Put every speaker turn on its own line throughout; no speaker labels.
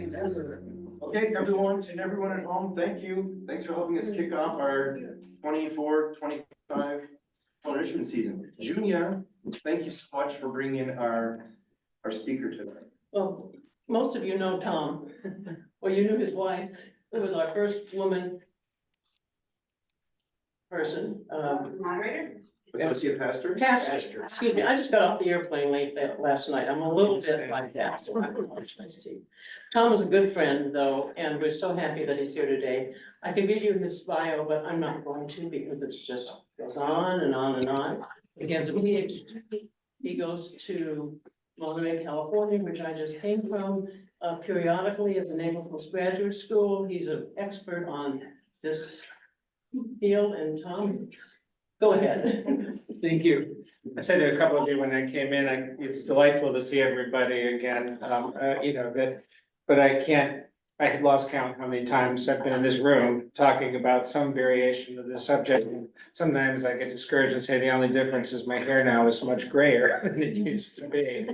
Okay, everyone and everyone at home, thank you. Thanks for helping us kick off our 24-25 enrichment season. Junia, thank you so much for bringing our speaker today.
Well, most of you know Tom, or you knew his wife, who was our first woman person.
Moderator?
Associate pastor?
Pastor, excuse me, I just got off the airplane late last night. I'm a little bit like that, so I apologize to you. Tom is a good friend though, and we're so happy that he's here today. I can give you his bio, but I'm not going to because it's just goes on and on and on. He has a PhD. He goes to Monterey, California, which I just came from, periodically at the Naval Postgraduate School. He's an expert on this field, and Tom, go ahead.
Thank you. I said to a couple of you when I came in, it's delightful to see everybody again, but I had lost count how many times I've been in this room talking about some variation of the subject. Sometimes I get discouraged and say the only difference is my hair now is much grayer than it used to be.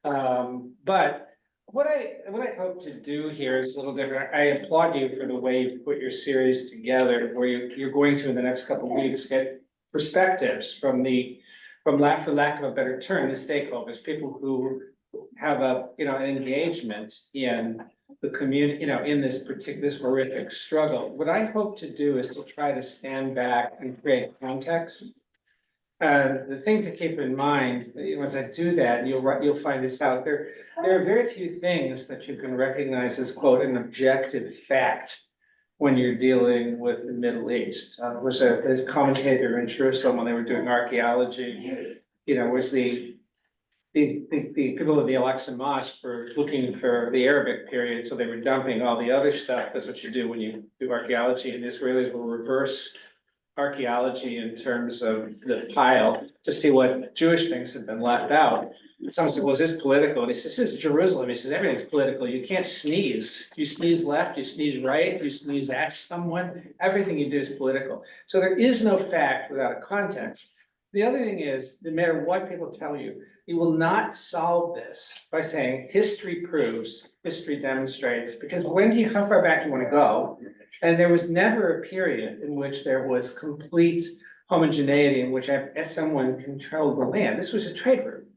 But what I hope to do here is a little different. I applaud you for the way you put your series together, where you're going to in the next couple of weeks get perspectives from for lack of a better term, the stakeholders, people who have an engagement in the community, in this horrific struggle. What I hope to do is to try to stand back and create context. The thing to keep in mind, as I do that, you'll find this out, there are very few things that you can recognize as, quote, an objective fact when you're dealing with the Middle East. There was a commentator in Jerusalem when they were doing archaeology, was the people of the Al-Aqsa Mosque were looking for the Arabic period, so they were dumping all the other stuff. That's what you do when you do archaeology, and the Israelis will reverse archaeology in terms of the pile to see what Jewish things have been left out. Someone said, well, is this political? And he says, this is Jerusalem. He says, everything's political. You can't sneeze. You sneeze left, you sneeze right, you sneeze at someone. Everything you do is political. So there is no fact without a context. The other thing is, no matter what people tell you, you will not solve this by saying history proves, history demonstrates, because how far back you want to go? And there was never a period in which there was complete homogeneity in which someone controlled the land. This was a trade route.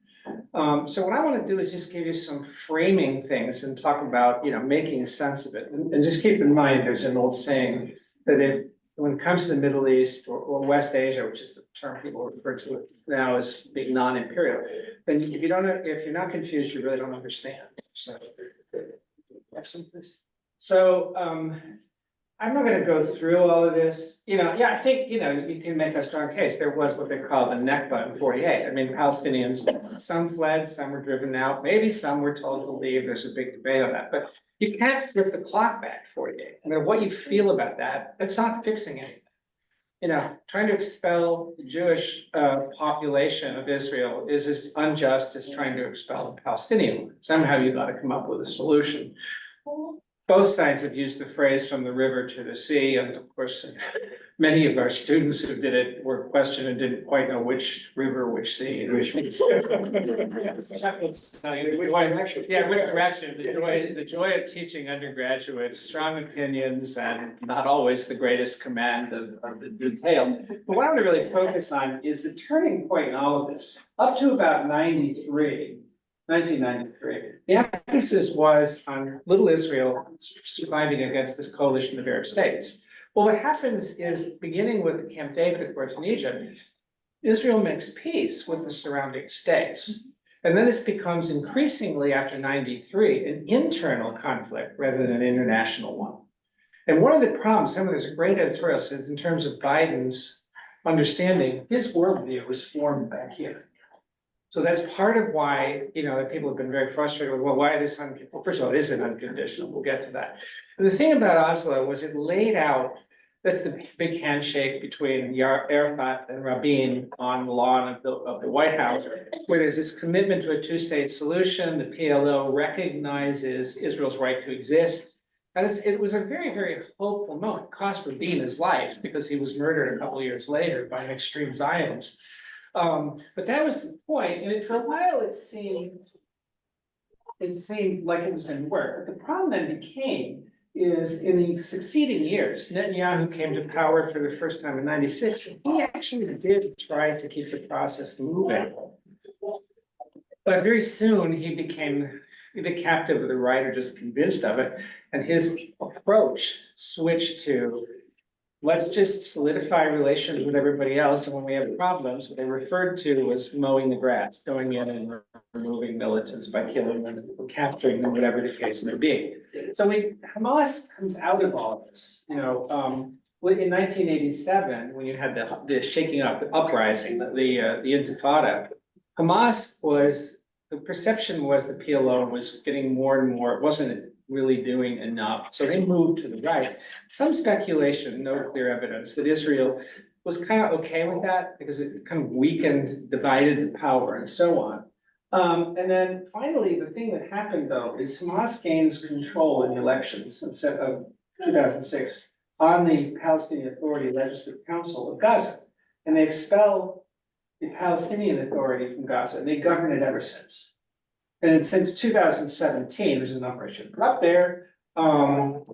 So what I want to do is just give you some framing things and talk about, making sense of it. And just keep in mind, there's an old saying that when it comes to the Middle East or West Asia, which is the term people refer to it now as being non-imperial, then if you're not confused, you really don't understand. So, I'm not going to go through all of this. I think, you can make a strong case. There was what they call the Nakba in 48. I mean, Palestinians, some fled, some were driven out. Maybe some were told to leave. There's a big debate on that. But you can't flip the clock back 48. No matter what you feel about that, that's not fixing anything. Trying to expel the Jewish population of Israel is as unjust as trying to expel the Palestinian. Somehow you got to come up with a solution. Both sides have used the phrase from the river to the sea, and of course, many of our students who did it were questioned and didn't quite know which river, which sea. Which direction. The joy of teaching undergraduates, strong opinions, and not always the greatest command of the detail. But what I want to really focus on is the turning point in all of this. Up to about 1993, the emphasis was on little Israel surviving against this coalition of Arab states. Well, what happens is, beginning with Camp David, of course, in Egypt, Israel makes peace with the surrounding states. And then this becomes increasingly, after 93, an internal conflict rather than an international one. And one of the problems, there's a great editorial says, in terms of Biden's understanding, his worldview was formed back here. So that's part of why, that people have been very frustrated with, well, why are this unconditional? Well, first of all, it isn't unconditional. We'll get to that. And the thing about Oslo was it laid out, that's the big handshake between Arafat and Rabin on the lawn of the White House, where there's this commitment to a two-state solution. The PLO recognizes Israel's right to exist. And it was a very, very hopeful moment. It cost Rabin his life because he was murdered a couple of years later by an extreme Zionist. But that was the point, and for a while it seemed it seemed like it was going to work. But the problem then became is in the succeeding years, Netanyahu came to power for the first time in '96. And he actually did try to keep the process moving. But very soon he became either captive of the right or just convinced of it. And his approach switched to, let's just solidify relations with everybody else. And when we have problems, what they referred to was mowing the grass, going in and removing militants by killing them or capturing them, whatever the case may be. So Hamas comes out of all this, in 1987, when you had the shaking up, the uprising, the Intifada, the perception was the PLO was getting more and more, it wasn't really doing enough. So they moved to the right. Some speculation, no clear evidence, that Israel was kind of okay with that because it kind of weakened, divided the power and so on. And then finally, the thing that happened though is Hamas gains control in the elections of 2006 on the Palestinian Authority Legislative Council of Gaza. And they expel the Palestinian Authority from Gaza, and they govern it ever since. And since 2017, there's a number I should put up there.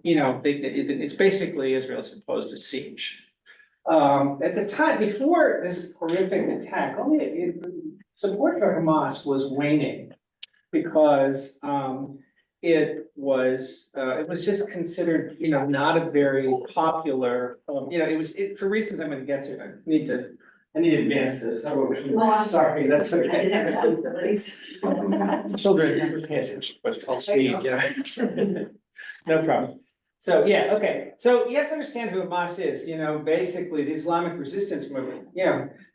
It's basically Israel's imposed a siege. At the time, before this horrific attack, support for Hamas was waning because it was just considered, not a very popular, for reasons I'm gonna get to. I need to advance this. Sorry, that's okay. Children never pay attention, but it's called speed, No problem. So, yeah, okay. So you have to understand who Hamas is, basically the Islamic resistance movement.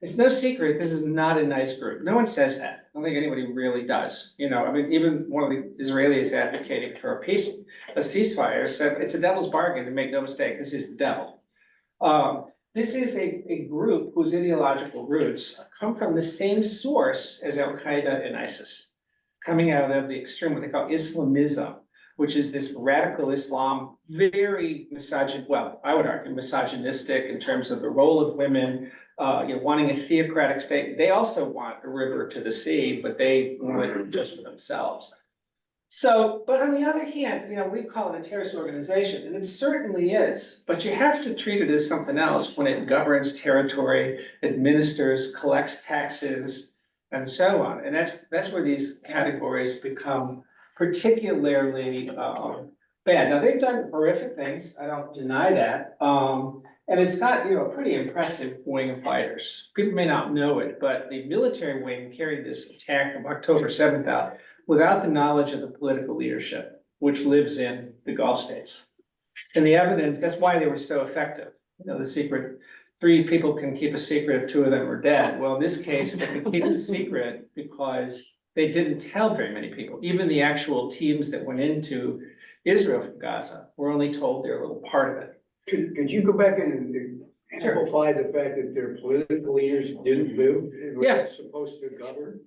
It's no secret, this is not a nice group. No one says that. I don't think anybody really does. Even one of the Israelis advocating for a ceasefire said it's a devil's bargain, and make no mistake, this is the devil. This is a group whose ideological roots come from the same source as Al-Qaeda and ISIS, coming out of the extreme, what they call Islamism, which is this radical Islam, very I would argue misogynistic in terms of the role of women, wanting a theocratic state. They also want a river to the sea, but they want it just for themselves. So, but on the other hand, we call it a terrorist organization, and it certainly is, but you have to treat it as something else when it governs territory, administers, collects taxes, and so on. And that's where these categories become particularly bad. Now, they've done horrific things, I don't deny that. And it's got, a pretty impressive wing of fighters. People may not know it, but the military wing carried this attack of October 7th out without the knowledge of the political leadership, which lives in the Gulf states. And the evidence, that's why they were so effective. The secret, 3 people can keep a secret if 2 of them are dead. Well, in this case, they could keep it a secret because they didn't tell very many people. Even the actual teams that went into Israel from Gaza were only told their little part of it.
Could you go back and amplify the fact that their political leaders didn't move?
Yeah.
Were supposed to govern?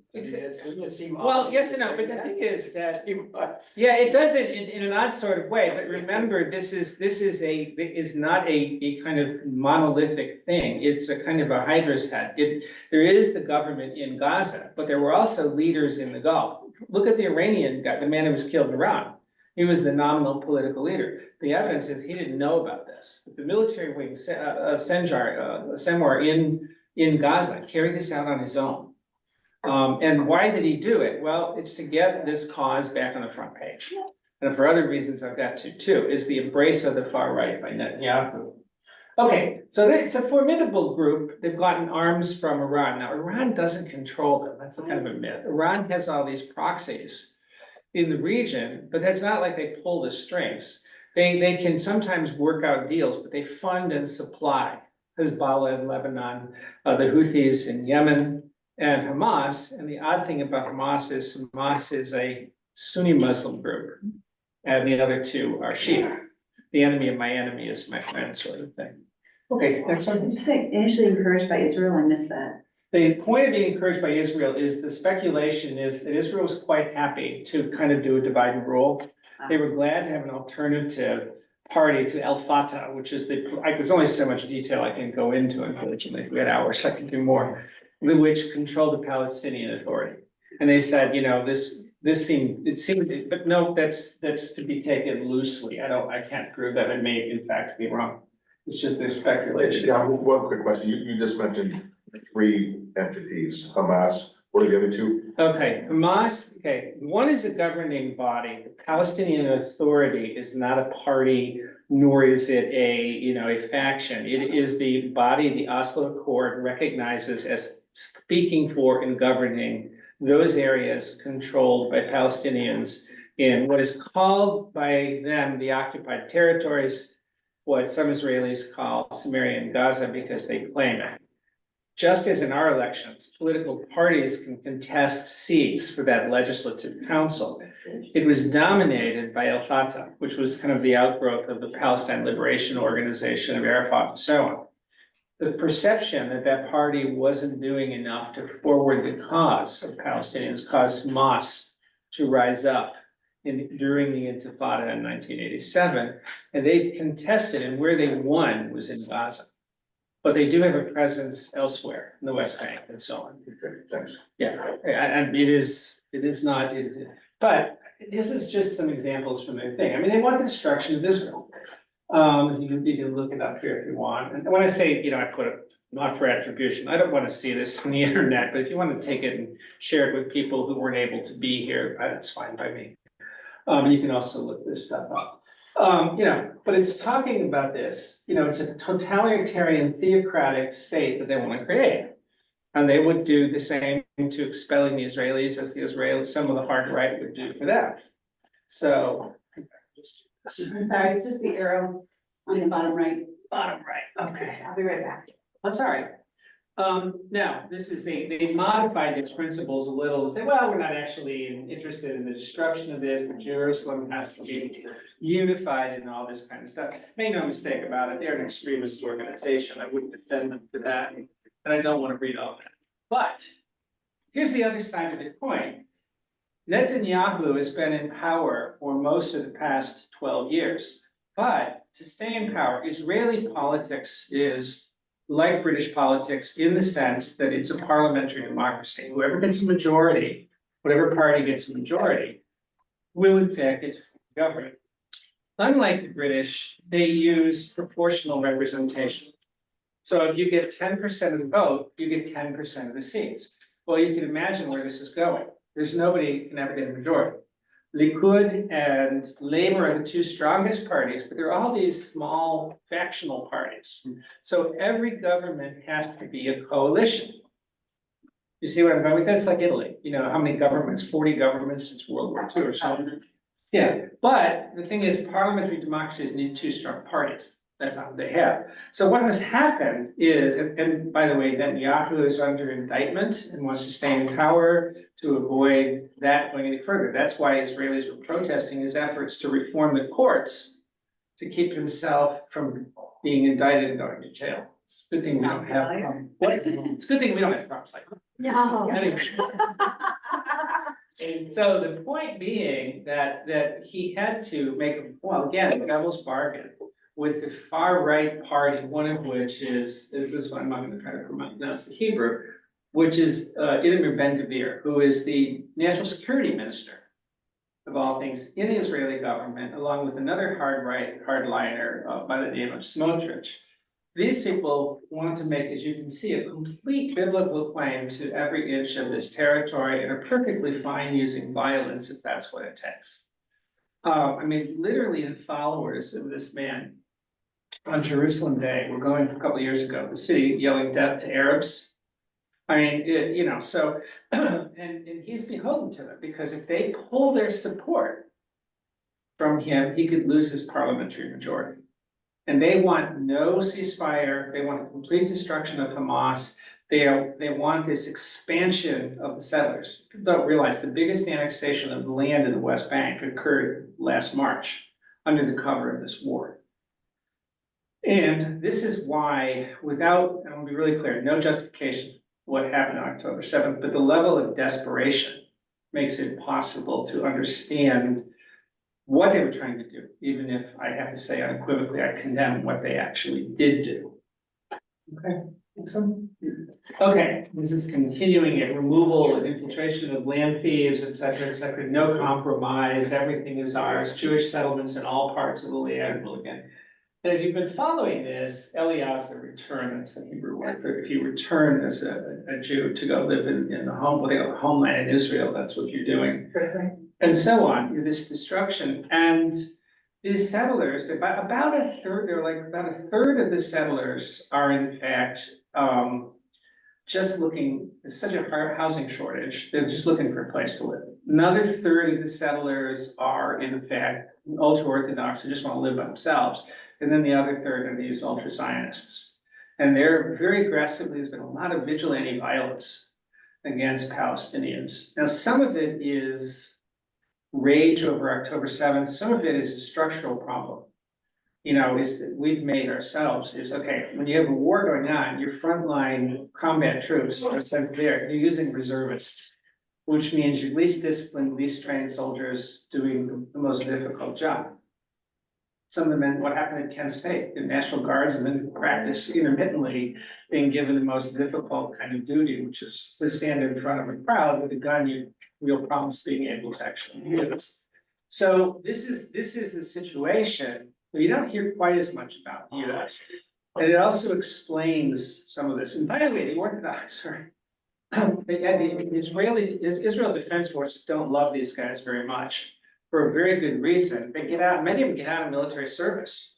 Well, yes and no, but the thing is that, it does it in an odd sort of way, but remember, this is not a kind of monolithic thing. It's a kind of a Hydra's head. There is the government in Gaza, but there were also leaders in the Gulf. Look at the Iranian guy, the man who was killed in Iran. He was the nominal political leader. The evidence is he didn't know about this. The military wing, Senwar in Gaza, carried this out on his own. And why did he do it? Well, it's to get this cause back on the front page. And for other reasons I've got to too, is the embrace of the far right by Netanyahu. Okay, so it's a formidable group. They've gotten arms from Iran. Now, Iran doesn't control them. That's a kind of a myth. Iran has all these proxies in the region, but that's not like they pull the strings. They can sometimes work out deals, but they fund and supply Hezbollah in Lebanon, the Houthis in Yemen, and Hamas. And the odd thing about Hamas is a Sunni Muslim group, and the other 2 are Shia. The enemy of my enemy is my friend, sort of thing. Okay, next one.
Did you say initially encouraged by Israel? I missed that.
The point of being encouraged by Israel is the speculation is that Israel was quite happy to kind of do a divide and rule. They were glad to have an alternative party to El Fatah, which is there's only so much detail I can go into, unfortunately. If we had hours, I could do more, which controlled the Palestinian Authority. And they said, this it seemed, but no, that's to be taken loosely. I can't prove that. It may in fact be wrong. It's just their speculation.
Yeah, one quick question. You just mentioned three entities, Hamas, what are the other two?
Okay, Hamas, okay, one is a governing body. The Palestinian Authority is not a party, nor is it a faction. It is the body the Oslo Accord recognizes as speaking for and governing those areas controlled by Palestinians in what is called by them the occupied territories, what some Israelis call Sumerian Gaza because they claim it. Just as in our elections, political parties can contest seats for that legislative council. It was dominated by El Fatah, which was kind of the outgrowth of the Palestine Liberation Organization of Arafat and so on. The perception that that party wasn't doing enough to forward the cause of Palestinians caused Hamas to rise up during the Intifada in 1987, and they contested, and where they won was in Gaza. But they do have a presence elsewhere in the West Bank and so on.
Okay, thanks.
Yeah, and it is not, but this is just some examples from their thing. I mean, they want the destruction of Israel. You can look it up here if you want. And when I say, I put it not for attribution, I don't want to see this on the internet, but if you want to take it and share it with people who weren't able to be here, that's fine by me. You can also look this stuff up. But it's talking about this, it's a totalitarian theocratic state that they want to create. And they would do the same to expelling the Israelis as the Israelis, some of the hard right would do for them. So.
I'm sorry, it's just the arrow on the bottom right.
Bottom right, okay.
I'll be right back.
That's all right. Now, this is they modified its principles a little to say, well, we're not actually interested in the destruction of this, but Jerusalem has to be unified and all this kind of stuff. Make no mistake about it, they're an extremist organization. I wouldn't defend them for that, and I don't want to read all that. But here's the other side of the coin. Netanyahu has been in power for most of the past 12 years, but to stay in power, Israeli politics is like British politics in the sense that it's a parliamentary democracy. Whoever gets a majority, whatever party gets a majority, will in fact get to govern. Unlike the British, they use proportional representation. So if you get 10% of the vote, you get 10% of the seats. Well, you can imagine where this is going. There's nobody who can ever get a majority. Likud and Labour are the two strongest parties, but there are all these small factional parties. So every government has to be a coalition. You see what I'm going with that? It's like Italy. How many governments? 40 governments since World War II or something. Yeah, but the thing is, parliamentary democracies need two strong parties. That's not what they have. So what has happened is, and by the way, Netanyahu is under indictment and wants to stay in power to avoid that going any further. That's why Israelis were protesting his efforts to reform the courts to keep himself from being indicted and going to jail. It's a good thing we don't have. It's a good thing we don't have problems like that.
No.
Anyway. And so the point being that he had to make, a devil's bargain with the far right party, one of which is this one, I'm not going to try to pronounce the Hebrew, which is Itamar Ben-Gvir, who is the national security minister of all things in the Israeli government, along with another hardliner by the name of Smotrich. These people want to make, as you can see, a complete biblical claim to every inch of this territory and are perfectly fine using violence if that's what it takes. Literally the followers of this man on Jerusalem Day were going a couple of years ago, the city yelling death to Arabs. And he's beholden to them because if they pull their support from him, he could lose his parliamentary majority. And they want no ceasefire. They want a complete destruction of Hamas. They want this expansion of the settlers. People don't realize the biggest annexation of the land in the West Bank occurred last March under the cover of this war. And this is why, without, I want to be really clear, no justification for what happened on October 7th, but the level of desperation makes it possible to understand what they were trying to do, even if I have to say unequivocally, I condemn what they actually did do. Okay, think so? Okay, this is continuing it, removal and infiltration of land thieves, et cetera, no compromise, everything is ours, Jewish settlements in all parts of the land will again. And if you've been following this, Eliyahu is the return, that's the Hebrew word for if you return as a Jew to go live in the home, what they call homeland in Israel, that's what you're doing. And so on, this destruction, and these settlers, about a third, they're like about a third of the settlers are in fact, just looking, there's such a housing shortage, they're just looking for a place to live. Another third of the settlers are in fact ultra-Orthodox, who just want to live by themselves. And then the other third are these ultra-Zionists. And they're very aggressive, there's been a lot of vigilante violence against Palestinians. Now, some of it is rage over October 7th, some of it is a structural problem. You know, is that we've made ourselves, is okay, when you have a war going on, your frontline combat troops are sent there, you're using reservists, which means your least disciplined, least trained soldiers doing the most difficult job. Some of the men, what happened at Kent State, the National Guards have been practiced intermittently being given the most difficult kind of duty, which is to stand in front of a crowd with a gun you real problems being able to actually use. So this is the situation that you don't hear quite as much about in the US. And it also explains some of this. And by the way, the Orthodox are, the Israel Defense Forces don't love these guys very much for a very good reason. They get out, many of them get out of military service.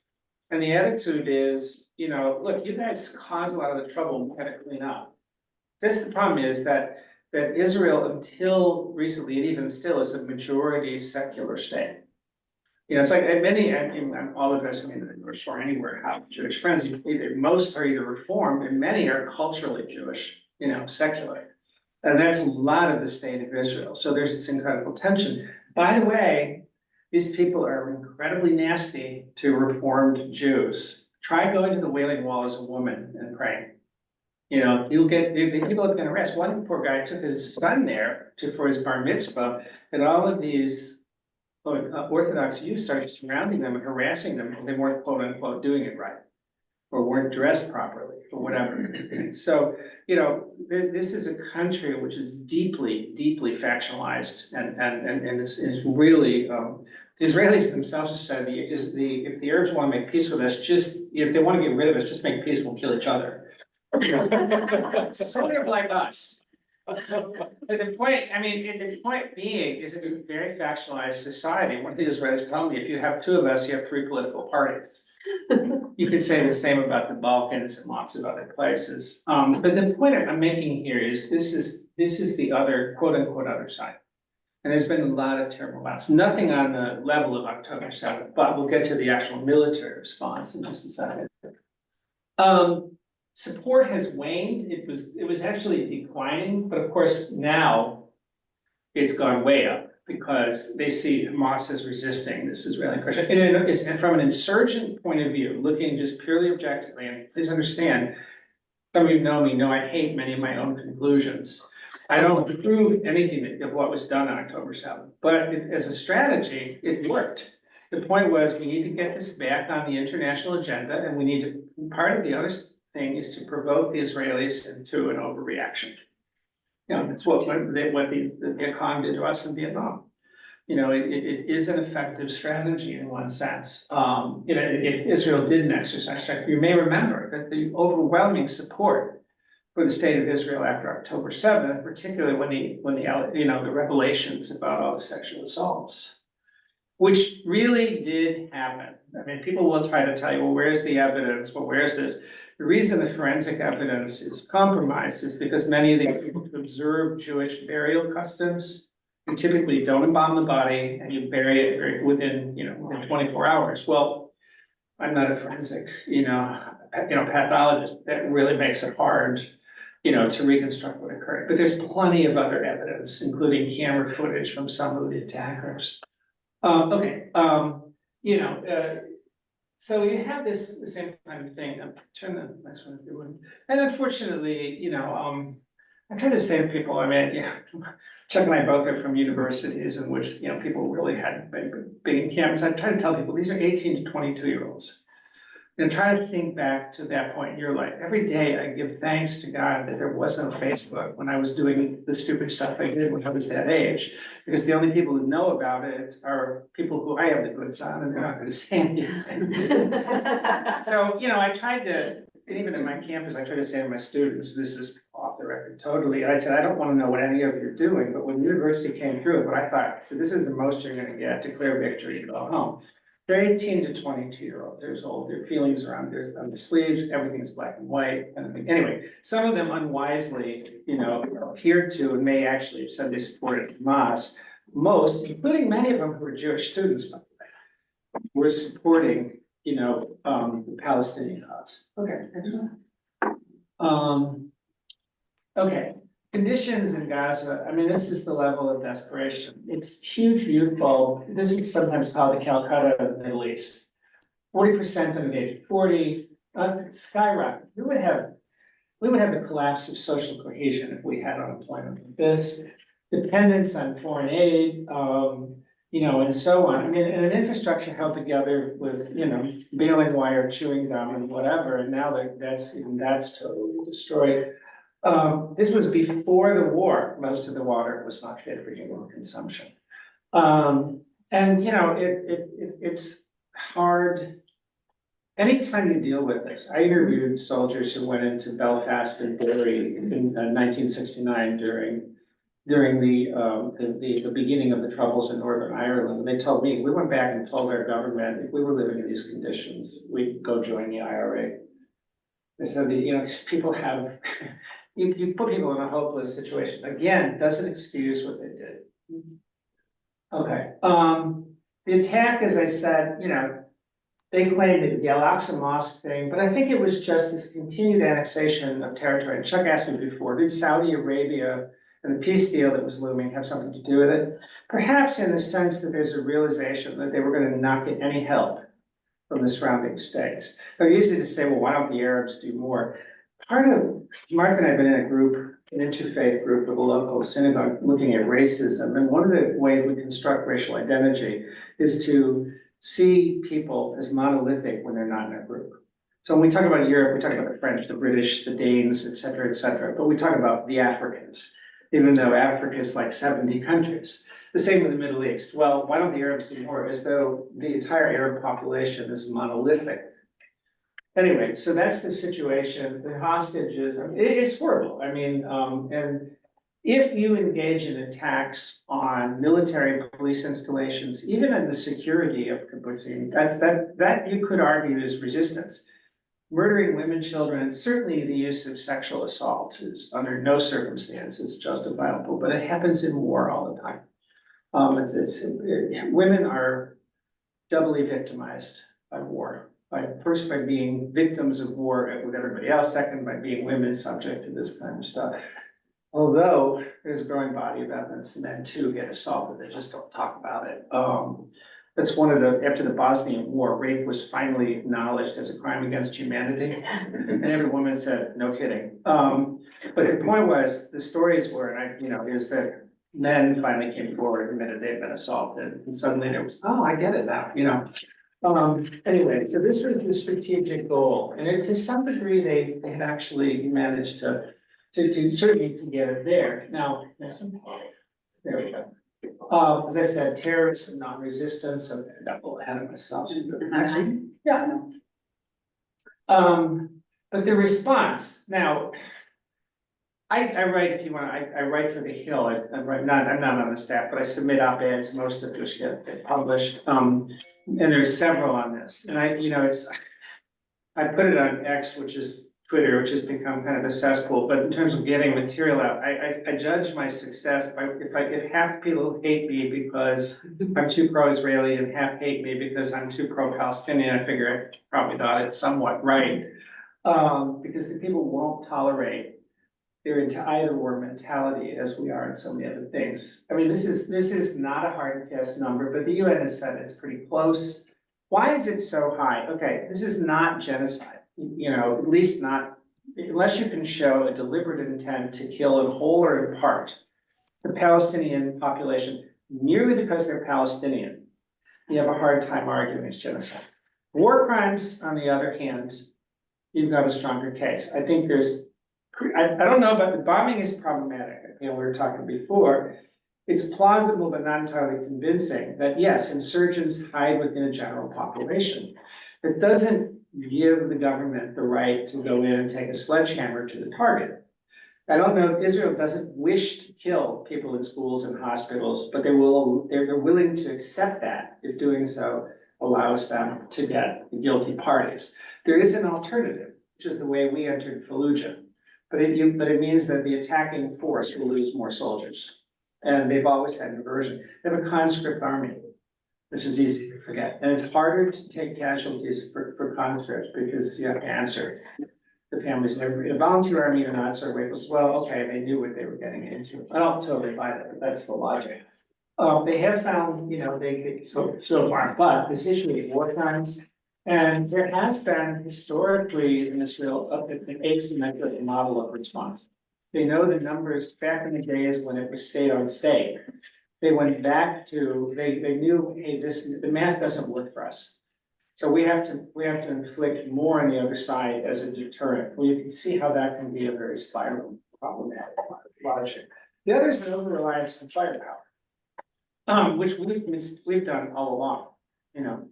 And the attitude is, you know, look, you guys cause a lot of the trouble, we gotta clean up. The problem is that Israel, until recently, and even still, is a majority secular state. You know, it's like many, and all of us, I mean, or sure anywhere have Jewish friends, most are either Reformed and many are culturally Jewish, you know, secular. And that's a lot of the state of Israel. So there's this incredible tension. By the way, these people are incredibly nasty to Reformed Jews. Try going to the Wailing Wall as a woman and praying. You know, you'll get, people have been arrested. One poor guy took his son there for his bar mitzvah, and all of these Orthodox Jews started surrounding them and harassing them because they weren't quote unquote doing it right, or weren't dressed properly, or whatever. So, you know, this is a country which is deeply, deeply factionalized, and is really, the Israelis themselves have said, if the Arabs want to make peace with us, just, if they want to get rid of us, just make peace, we'll kill each other. Sort of like us. But the point, I mean, the point being is it's a very factionalized society. One of the Israelis told me, if you have two of us, you have three political parties. You could say the same about the Balkans and lots of other places. But the point I'm making here is this is the other quote unquote other side. And there's been a lot of terrible violence, nothing on the level of October 7th, but we'll get to the actual military response in just a second. Support has waned. It was actually declining, but of course now it's gone way up because they see Hamas as resisting this Israeli pressure. And from an insurgent point of view, looking just purely objectively, and please understand, some of you know me, know I hate many of my own conclusions. I don't approve anything of what was done on October 7th, but as a strategy, it worked. The point was we need to get this back on the international agenda, and we need to, part of the other thing is to provoke the Israelis into an overreaction. You know, that's what the Vietcong did to us in Vietnam. You know, it is an effective strategy in one sense. You know, if Israel didn't exercise strike, you may remember that the overwhelming support for the state of Israel after October 7th, particularly when the you know, the revelations about all the sexual assaults, which really did happen. I mean, people will try to tell you, well, where's the evidence? Well, where's this? The reason the forensic evidence is compromised is because many of the people who observe Jewish burial customs, you typically don't embalm the body and you bury it within 24 hours. Well, I'm not a forensic, pathologist. That really makes it hard, to reconstruct what occurred. But there's plenty of other evidence, including camera footage from some of the attackers. So you have the same kind of thing. Turn the next one if you wouldn't. And unfortunately, I try to say to people, I mean, Chuck and I both are from universities in which, people really had big encampments. I try to tell people these are 18 to 22-year-olds. And try to think back to that point in your life. Every day I give thanks to God that there was no Facebook when I was doing the stupid stuff I did when I was that age. Because the only people who know about it are people who I have the goods on and they're not gonna say anything. So, I tried to, and even in my campus, I try to say to my students, this is off the record totally. I said, I don't wanna know what any of you are doing, but when university came through, what I thought, so this is the most you're gonna get, declare victory and go home. They're 18 to 22 years old, their feelings are on their sleeves, everything's black and white, and anyway, some of them unwisely, adhered to and may actually have said they supported Hamas. Most, including many of them who were Jewish students, by the way, were supporting, the Palestinian cause. Okay, excellent. Okay, conditions in Gaza, I mean, this is the level of desperation. It's huge youth bulb. This is sometimes called the Calcutta of the Middle East. 40% under the age of 40, skyrocket. We would have the collapse of social cohesion if we had unemployment like this. Dependence on foreign aid, and so on. I mean, and an infrastructure held together with, baling wire, chewing gum and whatever, and now that's totally destroyed. This was before the war, most of the water was not fit for human consumption. It's hard. Anytime you deal with this, I interviewed soldiers who went into Belfast and Derry in 1969 during the beginning of the troubles in Northern Ireland. And they told me, we went back and told our government, if we were living in these conditions, we'd go join the IRA. They said that, people have, you put people in a hopeless situation. Again, doesn't excuse what they did. Okay, the attack, as I said, they claimed it was the Al-Aqsa Mosque thing, but I think it was just this continued annexation of territory. And Chuck asked me before, did Saudi Arabia and the peace deal that was looming have something to do with it? Perhaps in the sense that there's a realization that they were going to not get any help from the surrounding states. They're usually to say, well, why don't the Arabs do more? Part of, Martha and I have been in a group, an interfaith group of a local synagogue looking at racism. And one of the ways we construct racial identity is to see people as monolithic when they're not in a group. So when we talk about Europe, we talk about the French, the British, the Danes, et cetera, but we talk about the Africans, even though Africa is like 70 countries. The same with the Middle East. Well, why don't the Arabs do more? As though the entire Arab population is monolithic. Anyway, so that's the situation. The hostages, it's horrible. I mean, and if you engage in attacks on military police installations, even in the security of kibbutzim, that you could argue is resistance. Murdering women, children, and certainly the use of sexual assault is under no circumstances justifiable, but it happens in war all the time. Women are doubly victimized by war. First by being victims of war with everybody else, second by being women subject to this kind of stuff. Although there's a growing body of evidence, men too get assaulted, they just don't talk about it. That's one of after the Bosnian War, rape was finally acknowledged as a crime against humanity. And every woman said, no kidding. But the point was, the stories were, is that men finally came forward and admitted they had been assaulted. And suddenly there was, oh, I get it now, Anyway, so this was the strategic goal. And to some degree, they had actually managed to certainly to get it there. Now, there we go. As I said, terrorists and non-resistance, so I got a little ahead of myself. Actually, yeah. But the response, now, I write, if you want, I write for The Hill. I'm not on the staff, but I submit op-eds, most of which get published. And there's several on this. And I put it on X, which is Twitter, which has become kind of a cesspool, but in terms of getting material out, I judge my success by if half people hate me because I'm too pro-Israeli and half hate me because I'm too pro-Palestinian, I figure I probably got it somewhat right. Because the people won't tolerate their into either war mentality as we are in so many other things. I mean, this is not a hard and fast number, but the UN has said it's pretty close. Why is it so high? Okay, this is not genocide. At least not, unless you can show a deliberate intent to kill in whole or in part the Palestinian population merely because they're Palestinian. You have a hard time arguing it's genocide. War crimes, on the other hand, you've got a stronger case. I think there's, I don't know, but the bombing is problematic. You know, we were talking before. It's plausible but not entirely convincing that yes, insurgents hide within a general population. It doesn't give the government the right to go in and take a sledgehammer to the target. I don't know, Israel doesn't wish to kill people in schools and hospitals, but they're willing to accept that if doing so allows them to get the guilty parties. There is an alternative, which is the way we entered Fallujah. But it means that the attacking force will lose more soldiers. And they've always had an aversion. They have a conscript army, which is easy to forget. And it's harder to take casualties for conscripts because you have to answer the families and everybody. A volunteer army or not, sort of was, well, okay, they knew what they were getting into. I don't totally buy that, but that's the logic. They have found, you know, so far, but this issue of war crimes, and there has been historically in Israel, an asymmetric model of response. They know the numbers back in the days when it was state on state. They went back to, they knew, hey, the math doesn't work for us. So we have to inflict more on the other side as a deterrent. Well, you can see how that can be a very spiral problematic logic. The other is an over-reliance on firepower. Which we've done all along, you know.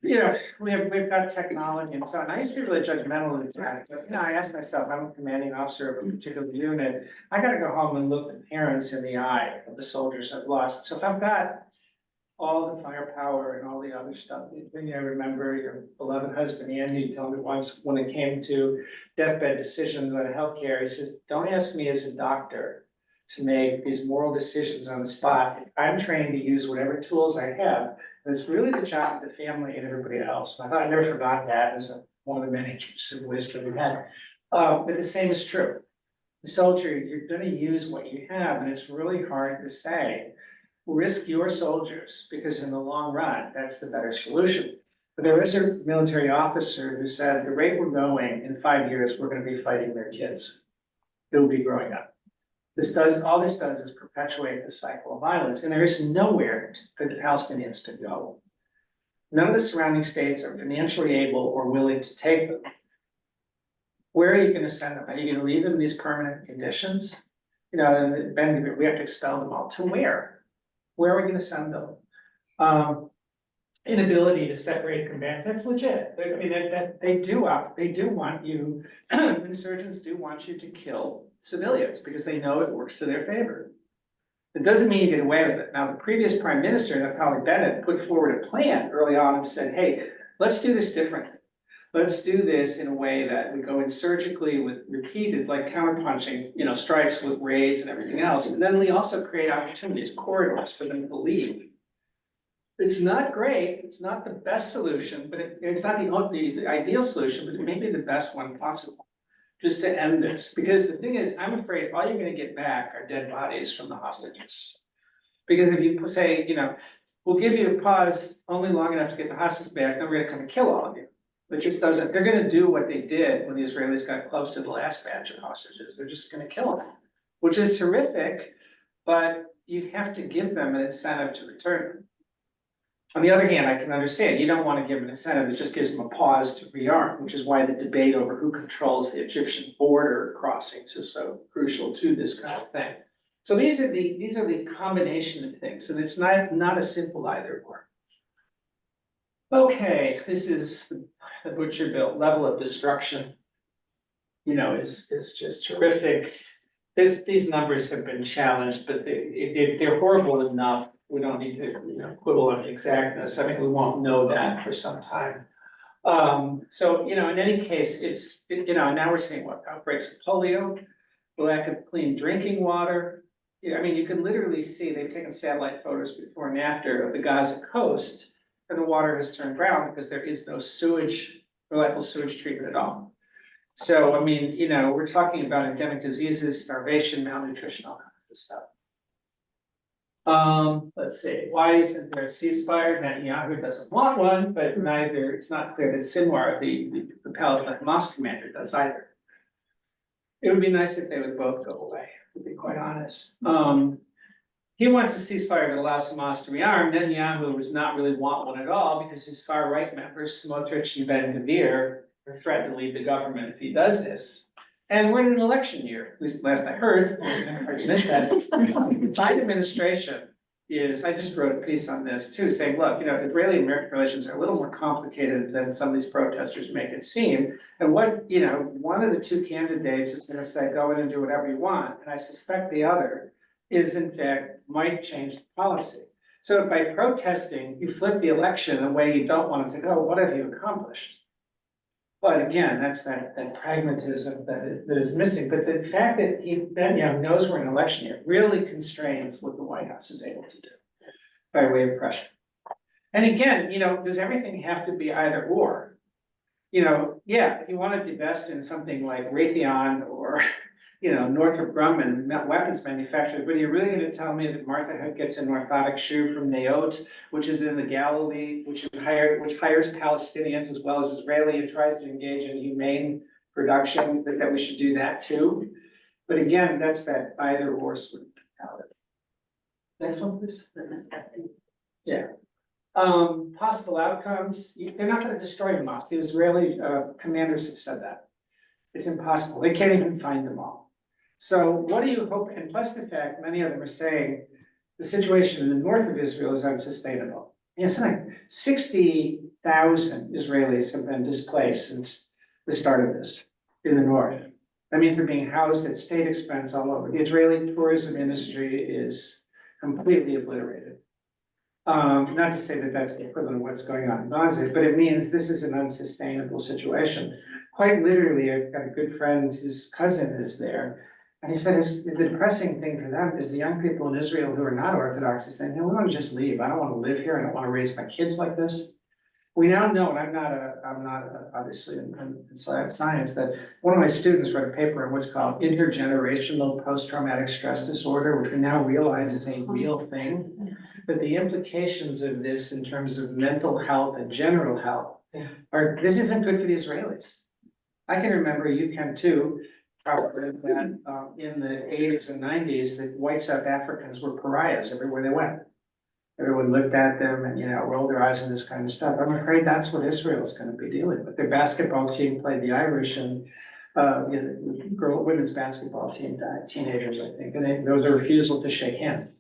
We've got technology and so on. I used to be really judgmental of that, but I asked myself, I'm a commanding officer of a particular unit. I gotta go home and look the parents in the eye of the soldiers I've lost. So if I've got all the firepower and all the other stuff, I remember your beloved husband Andy told me once when it came to deathbed decisions on healthcare, he says, don't ask me as a doctor to make these moral decisions on the spot. I'm trained to use whatever tools I have. And it's really the job of the family and everybody else. And I thought I never forgot that as one of the many pieces of wisdom we had. But the same is true. The soldier, you're gonna use what you have, and it's really hard to say, risk your soldiers, because in the long run, that's the better solution. But there is a military officer who said, the rate we're going, in 5 years, we're gonna be fighting their kids. They'll be growing up. All this does is perpetuate the cycle of violence, and there is nowhere for the Palestinians to go. None of the surrounding states are financially able or willing to take them. Where are you gonna send them? Are you gonna leave them in these permanent conditions? You know, and then we have to expel them all. To where? Where are we gonna send them? Inability to separate combatants, that's legit. I mean, they do want you, insurgents do want you to kill civilians because they know it works to their favor. It doesn't mean you get away with it. Now, the previous prime minister, Naftali Bennett, put forward a plan early on and said, hey, let's do this differently. Let's do this in a way that we go in surgically with repeated, like counterpunching, strikes with raids and everything else. And then we also create opportunities, corridors for them to leave. It's not great, it's not the best solution, but it's not the ideal solution, but it may be the best one possible. Just to end this, because the thing is, I'm afraid all you're gonna get back are dead bodies from the hostages. Because if you say, we'll give you a pause only long enough to get the hostages back, then we're gonna come and kill all of you. But just doesn't, they're gonna do what they did when the Israelis got close to the last batch of hostages. They're just gonna kill them, which is horrific, but you have to give them an incentive to return them. On the other hand, I can understand, you don't want to give an incentive that just gives them a pause to rearm, which is why the debate over who controls the Egyptian border crossings is so crucial to this kind of thing. So these are the combination of things, and it's not a simple either or. Okay, this is the butcher bill. Level of destruction, is just terrific. These numbers have been challenged, but they're horrible enough. We don't need to, quibble on the exactness. I mean, we won't know that for some time. So, in any case, now we're seeing what outbreaks of polio, the lack of clean drinking water. I mean, you can literally see, they've taken satellite photos before and after of the Gaza coast, and the water has turned brown because there is no reliable sewage treatment at all. So, I mean, we're talking about endemic diseases, starvation, malnutrition, all kinds of stuff. Let's see, why isn't there a ceasefire? Netanyahu doesn't want one, but it's not clear that Sinwar, the Hamas commander, does either. It would be nice if they would both go away, to be quite honest. he wants a ceasefire that allows Hamas to rearm. Netanyahu does not really want one at all because his far right members, Smotrich and Ben Gvir, are threatened to leave the government if he does this. And we're in an election year, at least last I heard, I missed that. The Biden administration I just wrote a piece on this too, saying, look, Israeli-American relations are a little more complicated than some of these protesters make it seem. And one of the two candidates is gonna say, go in and do whatever you want. And I suspect the other is in fact, might change the policy. So by protesting, you flip the election the way you don't want it to go, what have you accomplished? But again, that's that pragmatism that is missing, but the fact that Netanyahu knows we're in an election year really constrains what the White House is able to do by way of pressure. And again, does everything have to be either or? Yeah, if you want to divest in something like Raytheon or, Northrop Grumman, weapons manufacturers, but are you really gonna tell me that Martha Hood gets an orthotic shoe from Naot, which is in the Galilee, which hires Palestinians as well as Israeli and tries to engage in humane production, that we should do that too? But again, that's that either or sort of mentality. Next one, please. Yeah. Possible outcomes, they're not gonna destroy Hamas. The Israeli commanders have said that. It's impossible. They can't even find them all. So what do you hope? And plus the fact, many of them are saying the situation in the north of Israel is unsustainable. Something like 60,000 Israelis have been displaced since the start of this in the north. That means they're being housed at state expense all over. The Israeli tourism industry is completely obliterated. Not to say that that's the equivalent of what's going on in Gaza, but it means this is an unsustainable situation. Quite literally, I've got a good friend whose cousin is there. And he said, the depressing thing for them is the young people in Israel who are not Orthodox is saying, we want to just leave. I don't want to live here. I don't want to raise my kids like this. We now know, and I'm not obviously in science, that one of my students wrote a paper on what's called intergenerational post-traumatic stress disorder, which we now realize is a real thing. But the implications of this in terms of mental health and general health this isn't good for the Israelis. I can remember, you can too, probably that in the 80s and 90s, that white South Africans were pariahs everywhere they went. Everyone looked at them and, rolled their eyes and this kind of stuff. I'm afraid that's what Israel's gonna be dealing with. Their basketball team played the Irish and, women's basketball team died, teenagers, I think, and there was a refusal to shake hands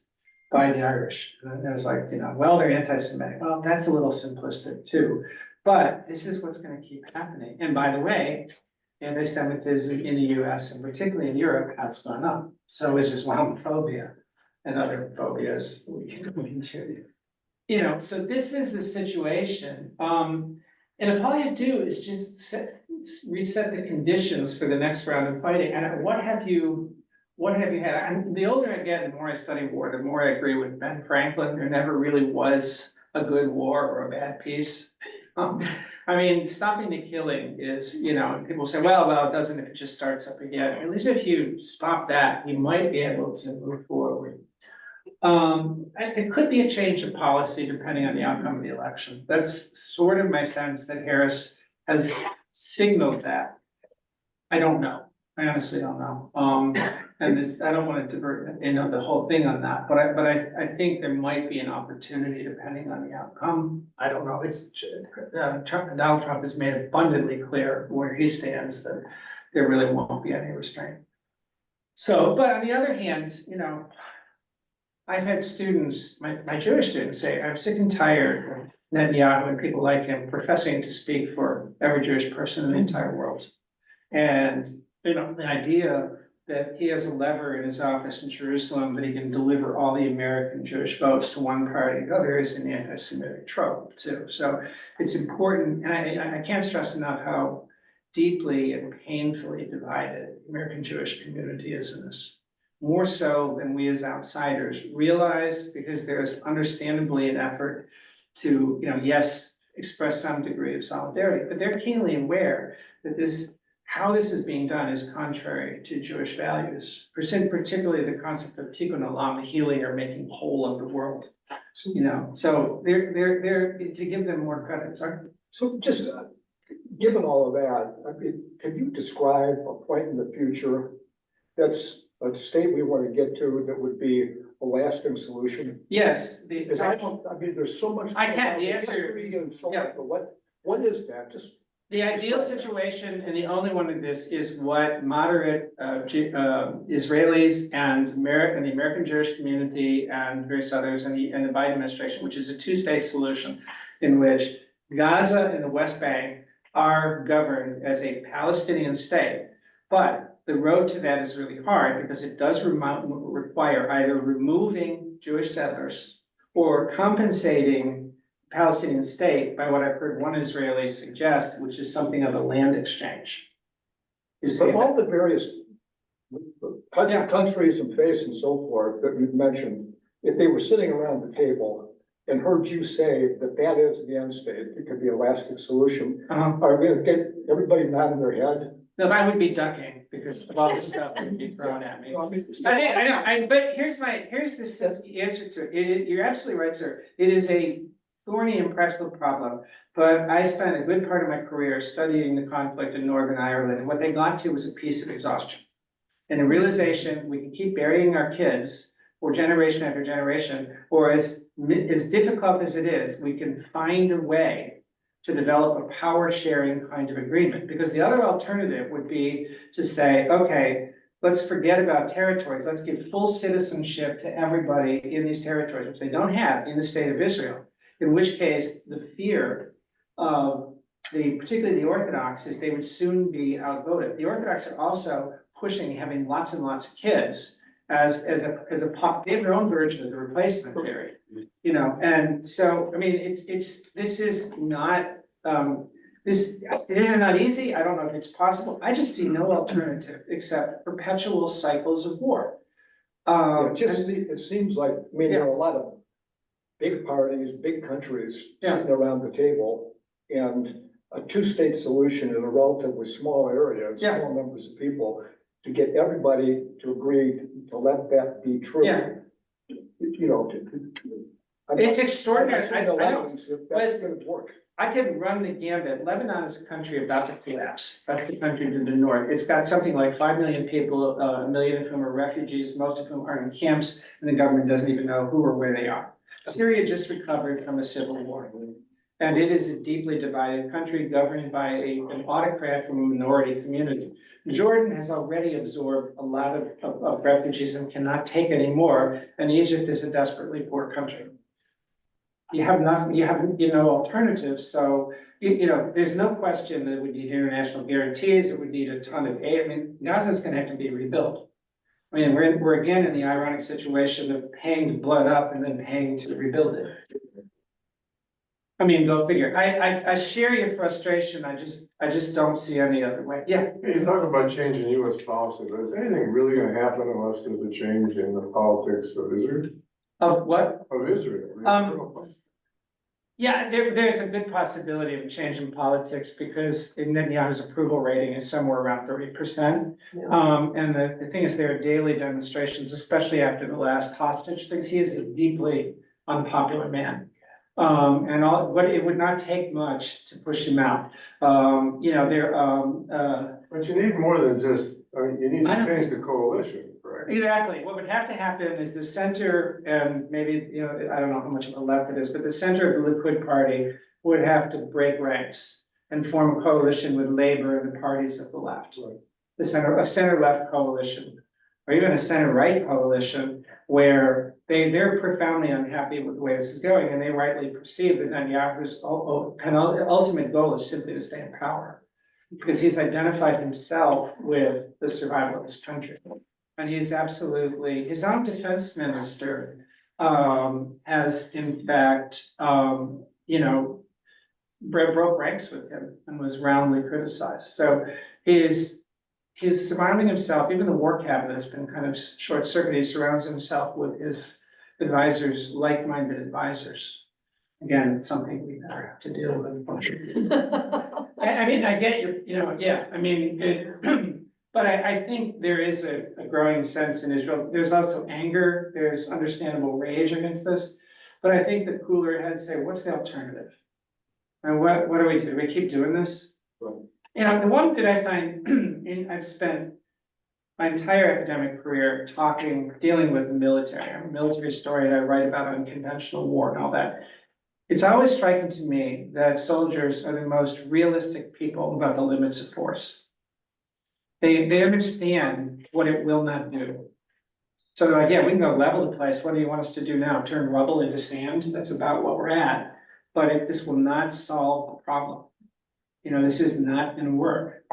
by the Irish. And it was like, well, they're anti-Semitic. Well, that's a little simplistic too. But this is what's gonna keep happening. And by the way, anti-Semitism in the US and particularly in Europe has gone up. So is Islamophobia and other phobias. So this is the situation. And if all you do is just reset the conditions for the next round of fighting, and what have you had? And the older I get, the more I study war, the more I agree with Ben Franklin. There never really was a good war or a bad peace. Stopping the killing is, people say, well, it doesn't if it just starts up again. At least if you stop that, you might be able to move forward. It could be a change of policy depending on the outcome of the election. That's sort of my sense that Harris has signaled that. I don't know. I honestly don't know. And I don't want to divert, the whole thing on that, but I think there might be an opportunity depending on the outcome. I don't know. Donald Trump has made abundantly clear where he stands, that there really won't be any restraint. So, but on the other hand, I've had students, my Jewish students say, I'm sick and tired of Netanyahu and people like him professing to speak for every Jewish person in the entire world. And, the idea that he has a lever in his office in Jerusalem that he can deliver all the American Jewish votes to one party or the other is an anti-Semitic trope too. So it's important, and I can't stress enough how deeply and painfully divided the American Jewish community is in this. More so than we as outsiders realize, because there's understandably an effort to, yes, express some degree of solidarity, but they're keenly aware that how this is being done is contrary to Jewish values, particularly the concept of tikkun olam, healing or making whole of the world. So they're to give them more credit. Sorry.
So just given all of that, could you describe a point in the future that's
a state we want to get to that would be a lasting solution?
Yes,
Because I mean, there's so much.
I can't, the answer-
history and so on,
yeah.
but what is that? Just,
the ideal situation, and the only one of this, is what moderate Israelis and the American Jewish community and various others and the Biden administration, which is a two-state solution in which Gaza and the West Bank are governed as a Palestinian state. But the road to that is really hard because it does require either removing Jewish settlers or compensating Palestinian state by what I've heard one Israeli suggest, which is something of a land exchange. You see,
from all the various
Yeah.
countries and faiths and so forth that you've mentioned, if they were sitting around the table and heard you say that that is the end state, it could be a lasting solution, are we gonna get everybody nodding their head?
no, I would be ducking because of all this stuff that would be thrown at me. I know, but here's the answer to it. You're absolutely right, sir. It is a thorny and practical problem, but I spent a good part of my career studying the conflict in Northern Ireland, and what they got to was a piece of exhaustion. And a realization we can keep burying our kids for generation after generation, or as difficult as it is, we can find a way to develop a power sharing kind of agreement. Because the other alternative would be to say, okay, let's forget about territories. Let's give full citizenship to everybody in these territories, which they don't have in the state of Israel. In which case, the fear of particularly the Orthodox, is they would soon be outvoted. The Orthodox are also pushing having lots and lots of kids as a pop. They have their own version of the replacement theory, you know. And so, I mean, this is not easy. I don't know if it's possible. I just see no alternative except perpetual cycles of war.
It seems like, I mean, there are a lot of big parties, big countries sitting around the table, and a two-state solution in a relatively small area, and small numbers of people, to get everybody to agree to let that be true.
Yeah.
You know,
It's extraordinary. I know.
That's gonna work.
I could run the gambit. Lebanon is a country about to collapse. That's the country to the north. It's got something like 5 million people, 1 million of whom are refugees, most of whom are in camps, and the government doesn't even know who or where they are. Syria just recovered from a civil war. And it is a deeply divided country governed by an autocrat from a minority community. Jordan has already absorbed a lot of refugees and cannot take any more, and Egypt is a desperately poor country. You have no alternatives, so, there's no question that it would need international guarantees, it would need a ton of aid. I mean, Gaza's gonna have to be rebuilt. I mean, we're again in the ironic situation of paying to blood up and then paying to rebuild it. I mean, go figure. I share your frustration. I just don't see any other way. Yeah.
You talk about changing US policy, but is anything really gonna happen unless there's a change in the politics of Israel?
Of what?
Of Israel?
Yeah, there's a good possibility of a change in politics because Netanyahu's approval rating is somewhere around 30%. And the thing is, there are daily demonstrations, especially after the last hostage things. He is a deeply unpopular man. But it would not take much to push him out. But
you need more than just, you need to change the coalition, correct?
Exactly. What would have to happen is the center, and maybe, I don't know how much of a left it is, but the center of the Likud party would have to break ranks and form a coalition with Labor and the parties of the left.
Right.
A center-left coalition, or even a center-right coalition, where they're profoundly unhappy with the way this is going, and they rightly perceive that Netanyahu's ultimate goal is simply to stay in power. Because he's identified himself with the survival of his country. And he's absolutely, his own defense minister has in fact, broke ranks with him and was roundly criticized. So he's surrounding himself, even the war cabinet has been kind of short-circuited. He surrounds himself with his advisors, like-minded advisors. Again, it's something we never have to deal with. I mean, I get but I think there is a growing sense in Israel. There's also anger, there's understandable rage against this. But I think the cooler heads say, what's the alternative? And what do we do? Do we keep doing this? The one that I find, I've spent my entire academic career dealing with the military. I'm a military historian, I write about unconventional war and all that. It's always striking to me that soldiers are the most realistic people about the limits of force. They understand what it will not do. So like, yeah, we can go level the place. What do you want us to do now? Turn rubble into sand? That's about what we're at. But this will not solve the problem. You know, this is not gonna work.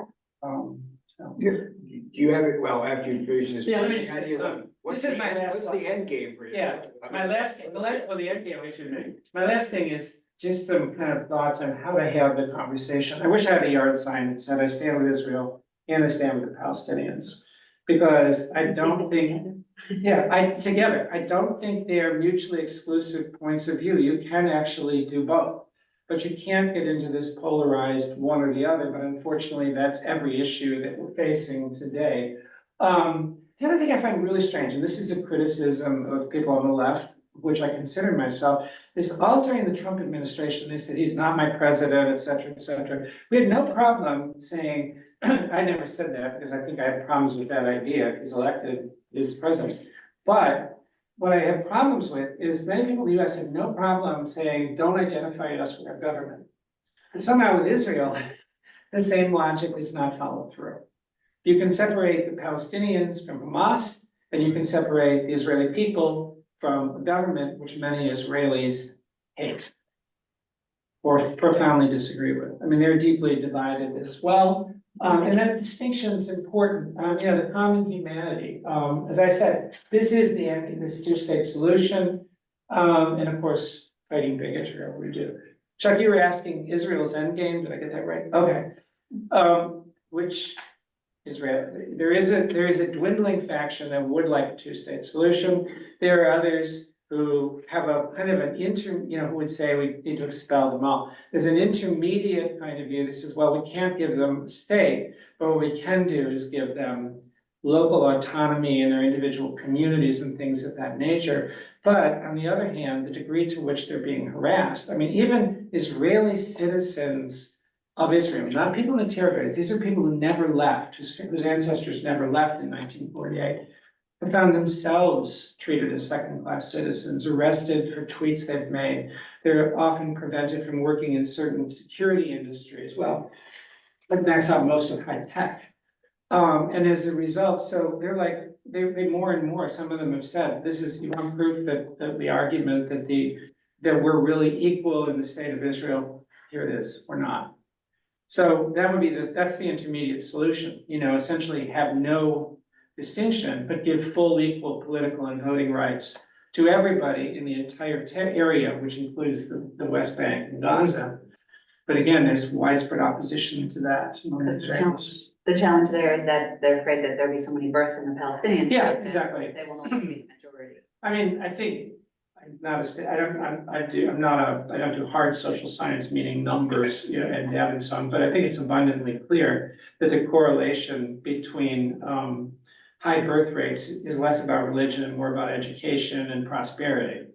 So.
Do you have it, well, after you finish this.
Yeah, let me just-
ideas on what's
this is
the
my
end-
last
What's the end game for you?
Yeah, my last, the end game, we should make. My last thing is just some kind of thoughts on how to have the conversation. I wish I had a yard sign that said I stand with Israel and I stand with the Palestinians. Because I don't think, together, I don't think they are mutually exclusive points of view. You can actually do both. But you can't get into this polarized one or the other, but unfortunately, that's every issue that we're facing today. The other thing I find really strange, and this is a criticism of people on the left, which I consider myself, is all during the Trump administration, they said, he's not my president, et cetera, et cetera. We had no problem saying, I never said that because I think I have problems with that idea, he's elected, he's president. But what I have problems with is many people in the US have no problem saying, don't identify us with our government. And somehow with Israel, the same logic is not followed through. You can separate the Palestinians from Hamas, and you can separate the Israeli people from a government which many Israelis hate or profoundly disagree with. I mean, they're deeply divided as well. And that distinction is important. You know, the common humanity. As I said, this is this two-state solution. And of course, fighting bigotry, whatever we do. Chuck, you were asking Israel's endgame. Did I get that right? Okay. Which Israel, there is a dwindling faction that would like a two-state solution. There are others who have a kind of an who would say we need to expel them all. There's an intermediate kind of view that says, well, we can't give them a state, but what we can do is give them local autonomy in their individual communities and things of that nature. But on the other hand, the degree to which they're being harassed, I mean, even Israeli citizens of Israel, not people in the territories, these are people who never left, whose ancestors never left in 1948. Have found themselves treated as second-class citizens, arrested for tweets they've made. They're often prevented from working in certain security industries. Well, that knocks out most of high tech. And as a result, so they more and more, some of them have said, this is, you want proof that the argument that we're really equal in the state of Israel, here it is, we're not. So that would be that's the intermediate solution, you know, essentially have no distinction, but give full equal political and voting rights to everybody in the entire area, which includes the West Bank and Gaza. But again, there's widespread opposition to that.
The challenge there is that they're afraid that there'll be so many births in the Palestinian.
Yeah,
state that
exactly.
They will no longer be the majority.
I mean, I think, I don't do hard social science, meaning numbers, you know, and data and so on, but I think it's abundantly clear that the correlation between high birth rates is less about religion and more about education and prosperity.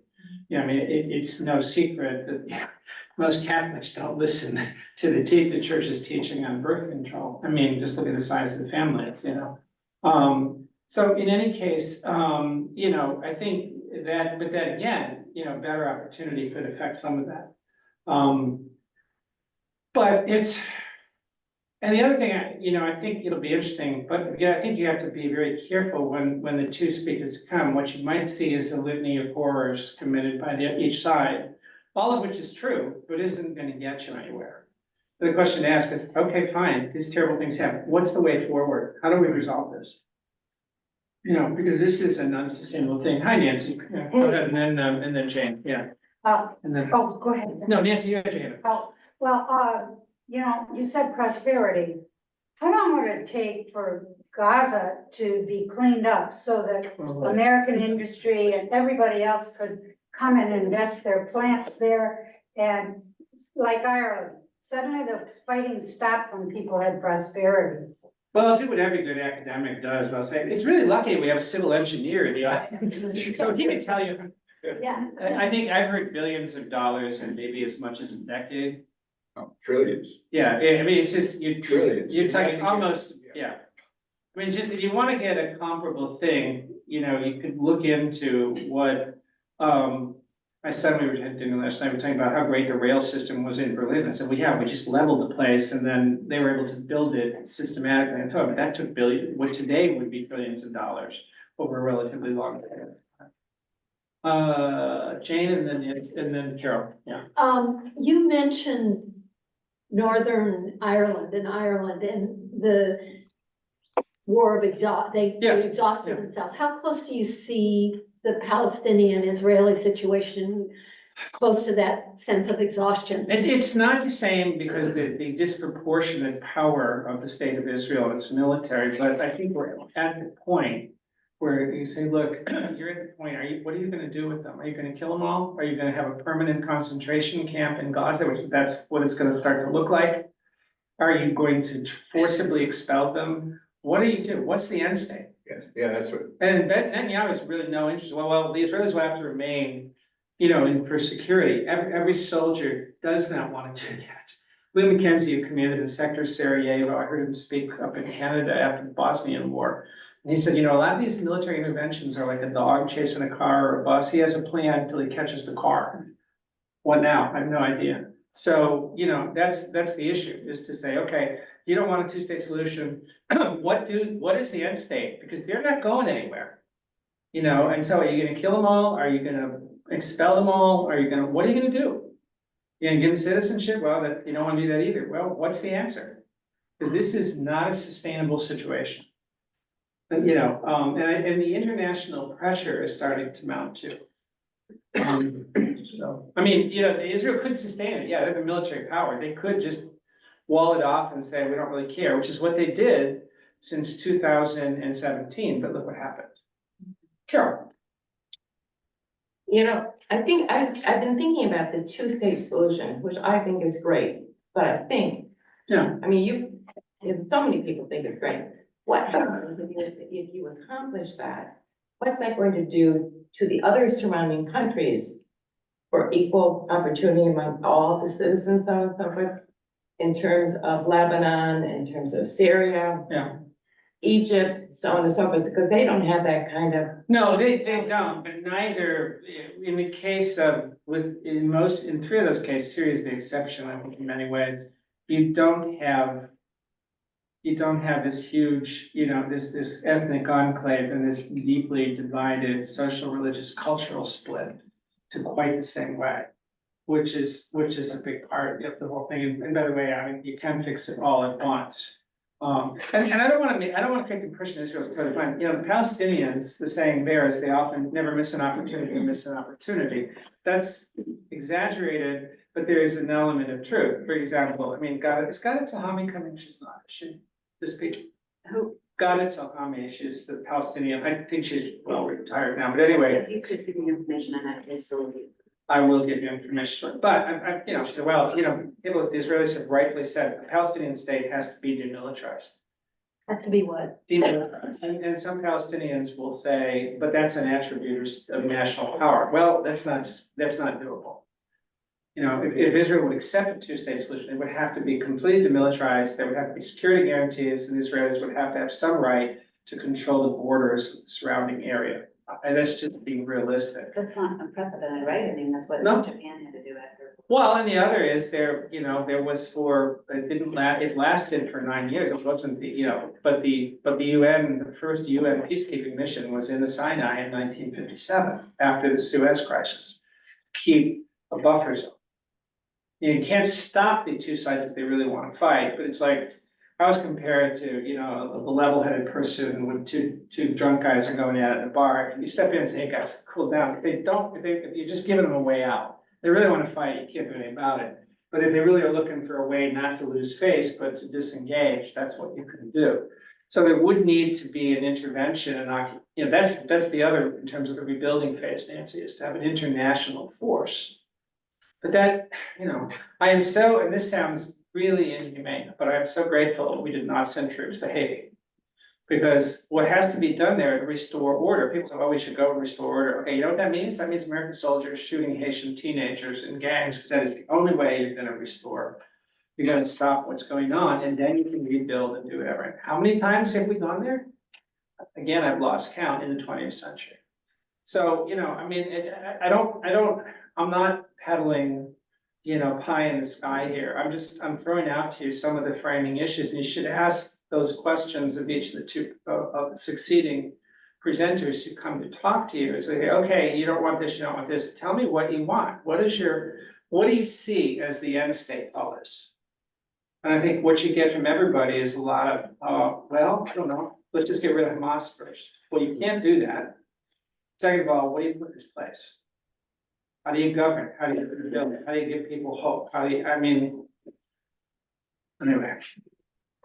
You know, I mean, it's no secret that most Catholics don't listen to the church's teaching on birth control. I mean, just look at the size of the families, you know. So in any case, you know, I think that, but then again, you know, better opportunity could affect some of that. But it's, and the other thing, I think it'll be interesting, but again, I think you have to be very careful when the two speakers come. What you might see is a litany of horrors committed by each side, all of which is true, but isn't going to get you anywhere. The question to ask is, okay, fine, these terrible things happen. What's the way forward? How do we resolve this? You know, because this is an unsustainable thing. Hi, Nancy. Yeah, go ahead, and then Jane. Yeah. And then,
Oh, go ahead.
no, Nancy, you had your hand up.
Oh, well, you know, you said prosperity. How long would it take for Gaza to be cleaned up so that American industry and everybody else could come and invest their plants there? And like Ireland, suddenly the fighting stopped when people had prosperity.
Well, I'll do what every good academic does, but I'll say, it's really lucky we have a civil engineer in the audience, so he can tell you.
Yeah.
I think I've heard billions of dollars and maybe as much as a decade.
Trillions.
Yeah, I mean, it's just,
Trillions.
you're talking almost, yeah. I mean, just if you wanna get a comparable thing, you know, you could look into what, my son, we were at dinner last night, we were talking about how great the rail system was in Berlin. I said, we just leveled the place and then they were able to build it systematically. And so that took what today would be billions of dollars over a relatively long period. Jane and then Carol, yeah.
You mentioned Northern Ireland and the war of they
Yeah,
exhausted
yeah.
themselves. How close do you see the Palestinian-Israeli situation close to that sense of exhaustion?
It's not the same because the disproportionate power of the state of Israel and its military, but I think we're at the point where you say, look, you're at the point, what are you gonna do with them? Are you gonna kill them all? Are you gonna have a permanent concentration camp in Gaza, which that's what it's gonna start to look like? Are you going to forcibly expel them? What do you do? What's the end state?
Yes, yeah, that's what.
And Netanyahu has really no interest. Well, the Israelis will have to remain, you know, in for security. Every soldier does not want to do that. William Mackenzie, who commanded in Sector Sarajevo, I heard him speak up in Canada after the Bosnian War. And he said, you know, a lot of these military interventions are like a dog chasing a car or a bus. He has a plan until he catches the car. What now? I have no idea. So, you know, that's the issue, is to say, okay, you don't want a two-state solution. What is the end state? Because they're not going anywhere. You know, and so are you gonna kill them all? Are you gonna expel them all? What are you gonna do? You're gonna give them citizenship? Well, you don't wanna do that either. Well, what's the answer? Because this is not a sustainable situation. And, you know, and the international pressure is starting to mount too. So, I mean, you know, Israel could sustain it. Yeah, they have a military power. They could just wall it off and say, we don't really care, which is what they did since 2017, but look what happened. Carol.
You know, I think I've been thinking about the two-state solution, which I think is great, but I think,
Yeah.
I mean, so many people think it's great. What happens if you accomplish that? What's that going to do to the other surrounding countries for equal opportunity among all the citizens, so on and so forth? In terms of Lebanon, in terms of Syria.
Yeah.
Egypt, so on and so forth, because they don't have that kind of.
No, they don't, but neither, in the case of, in three of those cases, Syria is the exception, I think, in many ways. You don't have this huge, you know, this ethnic enclave and this deeply divided social, religious, cultural split to quite the same way. Which is a big part of the whole thing, and by the way, I mean, you can't fix it all at once. And I don't wanna create the impression Israel is totally fine, you know, the Palestinians, the saying there is they often never miss an opportunity to miss an opportunity. That's exaggerated, but there is an element of truth. For example, I mean, is Ghada Tahami coming? She's not, is she, to speak?
Who?
Ghada Tahami, she's the Palestinian, I think she's well retired now, but anyway.
If you could give me information on that, please, so
I will give you information, but I, you know, she said, well, you know, the Israelis have rightfully said, the Palestinian state has to be demilitarized.
Has to be what?
Demilitarized, and some Palestinians will say, but that's an attribute of national power. Well, that's not doable. You know, if Israel would accept a two-state solution, it would have to be completely demilitarized, there would have to be security guarantees, and the Israelis would have to have some right to control the borders of the surrounding area. And that's just being realistic.
that's not unprecedented, right? I mean, that's what
No.
Japan had to do after.
Well, and the other is you know, there was it lasted for 9 years. It wasn't but the UN, the first UN peacekeeping mission was in the Sinai in 1957, after the Suez crisis. Keep a buffer zone. You can't stop the two sides if they really want to fight, but it's like, I was compared to, you know, a level-headed person when two drunk guys are going at it in a bar. You step in and say, hey guys, cool down. If you're just giving them a way out, they really want to fight, you can't do anything about it. But if they really are looking for a way not to lose face, but to disengage, that's what you can do. So there would need to be an intervention and, you know, that's the other, in terms of the rebuilding phase, Nancy, is to have an international force. But that, you know, I am so, and this sounds really inhumane, but I'm so grateful we did not send troops to Haiti. Because what has to be done there to restore order, people say, oh, we should go and restore order. Okay, you know what that means? That means American soldiers shooting Haitian teenagers in gangs, because that is the only way you're gonna restore You gotta stop what's going on, and then you can rebuild and do whatever. How many times have we gone there? Again, I've lost count in the 20th century. So, I mean, I'm not peddling, pie in the sky here. I'm throwing out to you some of the framing issues, and you should ask those questions of each of the two succeeding presenters who come to talk to you. It's like, okay, you don't want this, you don't want this. Tell me what you want. What do you see as the end state of this? And I think what you get from everybody is a lot of, well, I don't know, let's just get rid of Hamas first. Well, you can't do that. Second of all, what do you put in this place? How do you govern? How do you build it? How do you give people hope? Anyway.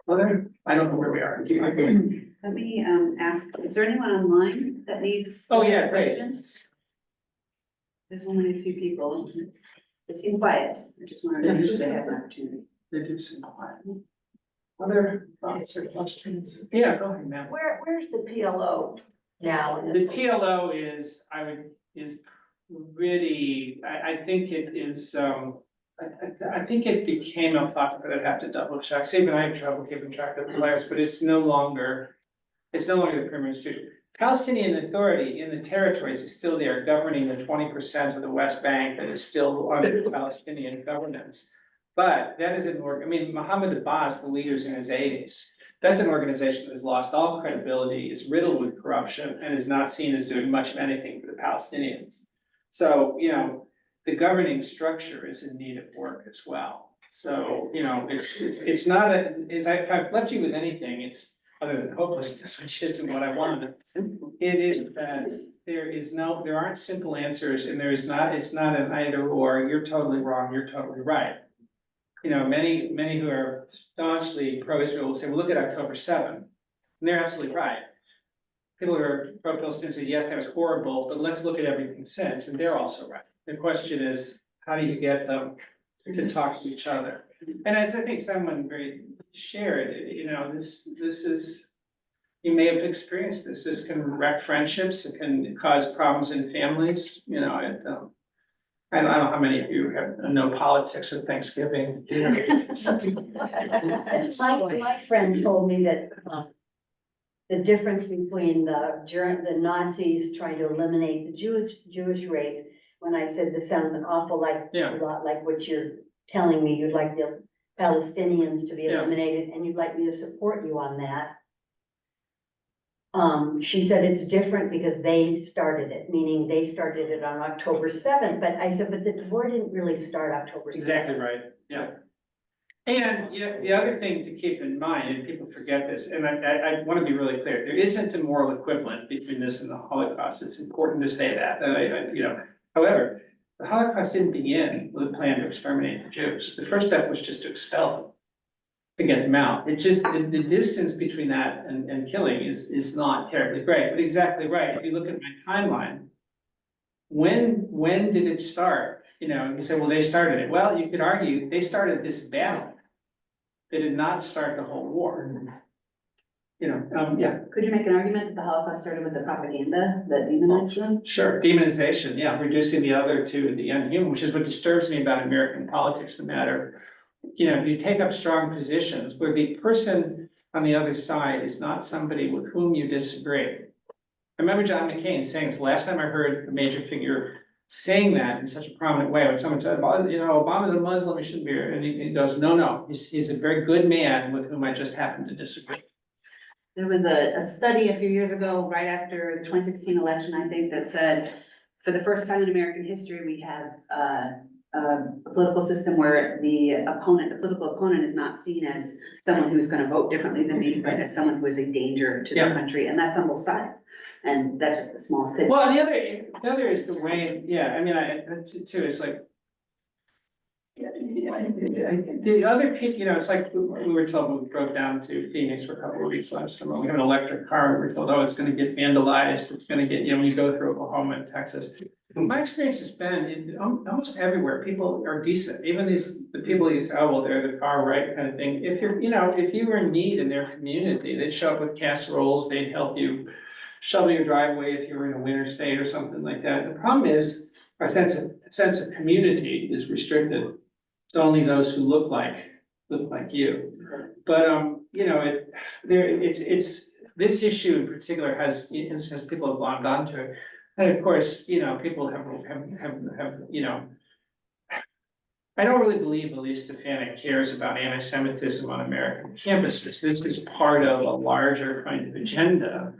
Well, I don't know where we are. Keep on going.
Let me ask, is there anyone online that needs?
Oh,
to ask
yeah,
a
great.
question? There's only a few people. It seemed quiet. I just wanted to make sure they had an opportunity.
They do seem quiet. Other thoughts or questions? Yeah, go ahead, ma'am.
Where's the PLO now in
The
this?
PLO is really, I think it is, I think it became a thought, but I'd have to double check. See, even I have trouble keeping track of the players, but it's no longer the premier institution. Palestinian Authority in the territories is still there, governing the 20% of the West Bank that is still under Palestinian governance. But that is Mohammed Abbas, the leader's in his 80s. That's an organization that has lost all credibility, is riddled with corruption, and is not seen as doing much of anything for the Palestinians. So, the governing structure is in need of work as well. So, it's not if I've left you with anything, it's other than hopelessness, which isn't what I wanted. It is that there aren't simple answers, and it's not an either or, you're totally wrong, you're totally right. Many who are staunchly pro-Israel will say, well, look at October 7th. And they're absolutely right. People who are pro-Palestinian say, yes, that was horrible, but let's look at everything since, and they're also right. The question is, how do you get them to talk to each other? And as I think someone very shared, this is, you may have experienced this. This can wreck friendships, it can cause problems in families, I don't know how many of you know politics at Thanksgiving.
My friend told me that, the difference between the Nazis trying to eliminate the Jewish race, when I said this sounds an awful lot like what you're telling me, you'd like the Palestinians to be eliminated, and you'd like me to support you on that. She said it's different because they started it, meaning they started it on October 7th, but I said, but the war didn't really start October 7th.
Exactly right, yeah. And, the other thing to keep in mind, and people forget this, and I want to be really clear, there isn't a moral equivalent between this and the Holocaust. It's important to say that, however, the Holocaust didn't begin with a plan to exterminate the Jews. The first step was just to expel them, to get them out. It just, the distance between that and killing is not terribly great, but exactly right. If you look at my timeline, when did it start? You say, well, they started it. Well, you could argue they started this battle. They did not start the whole war. Yeah.
Could you make an argument that the Holocaust started with the propaganda that demonized them?
Sure, demonization, yeah, reducing the other to the unhuman, which is what disturbs me about American politics, no matter. You take up strong positions where the person on the other side is not somebody with whom you disagree. I remember John McCain saying this, last time I heard a major figure saying that in such a prominent way, when someone said, well, Obama's a Muslim, he shouldn't be here, and he goes, no, he's a very good man with whom I just happen to disagree.
There was a study a few years ago, right after the 2016 election, I think, that said, for the first time in American history, we have a political system where the political opponent is not seen as someone who's going to vote differently than me, but as someone who is a danger to the country, and that's on both sides. And that's just a small tip.
Well, the other is the way, too, it's like, the other people, it's like, we were told when we drove down to Phoenix for a couple of weeks last summer, we have an electric car, and we're told, it's gonna get vandalized, it's gonna get, when you go through Oklahoma and Texas. My experience has been, almost everywhere, people are decent, even the people you say, oh, well, they're the far right kind of thing. If if you were in need in their community, they'd show up with casseroles, they'd help you shovel your driveway if you were in a winter state or something like that. The problem is, our sense of community is restricted to only those who look like look like you. But, you know, it's, this issue in particular has people have glommed onto it. And of course, you know, people have, you know, I don't really believe Elise Stefanik cares about anti-Semitism on American campuses. This is part of a larger kind of agenda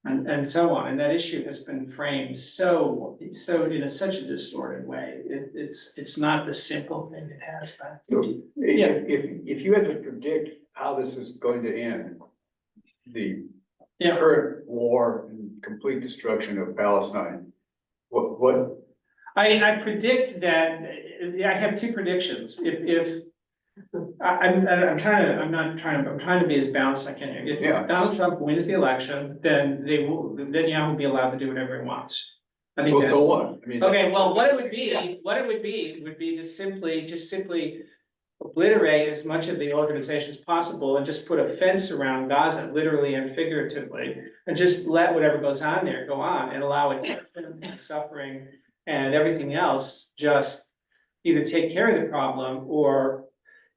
and so on. And that issue has been framed so in such a distorted way. It's not the simple thing it has been.
So if you had to predict how this is going to end, the
Yeah.
current war and complete destruction of Palestine, what?
I predict that, I have two predictions. If I'm trying to be as balanced as I can here.
Yeah.
If Donald Trump wins the election, then Netanyahu will be allowed to do whatever he wants. I think
Well,
that's.
so what? I mean,
Okay, well, what it would be to simply obliterate as much of the organization as possible and just put a fence around Gaza, literally and figuratively, and just let whatever goes on there go on and allow it and suffering and everything else, just either take care of the problem or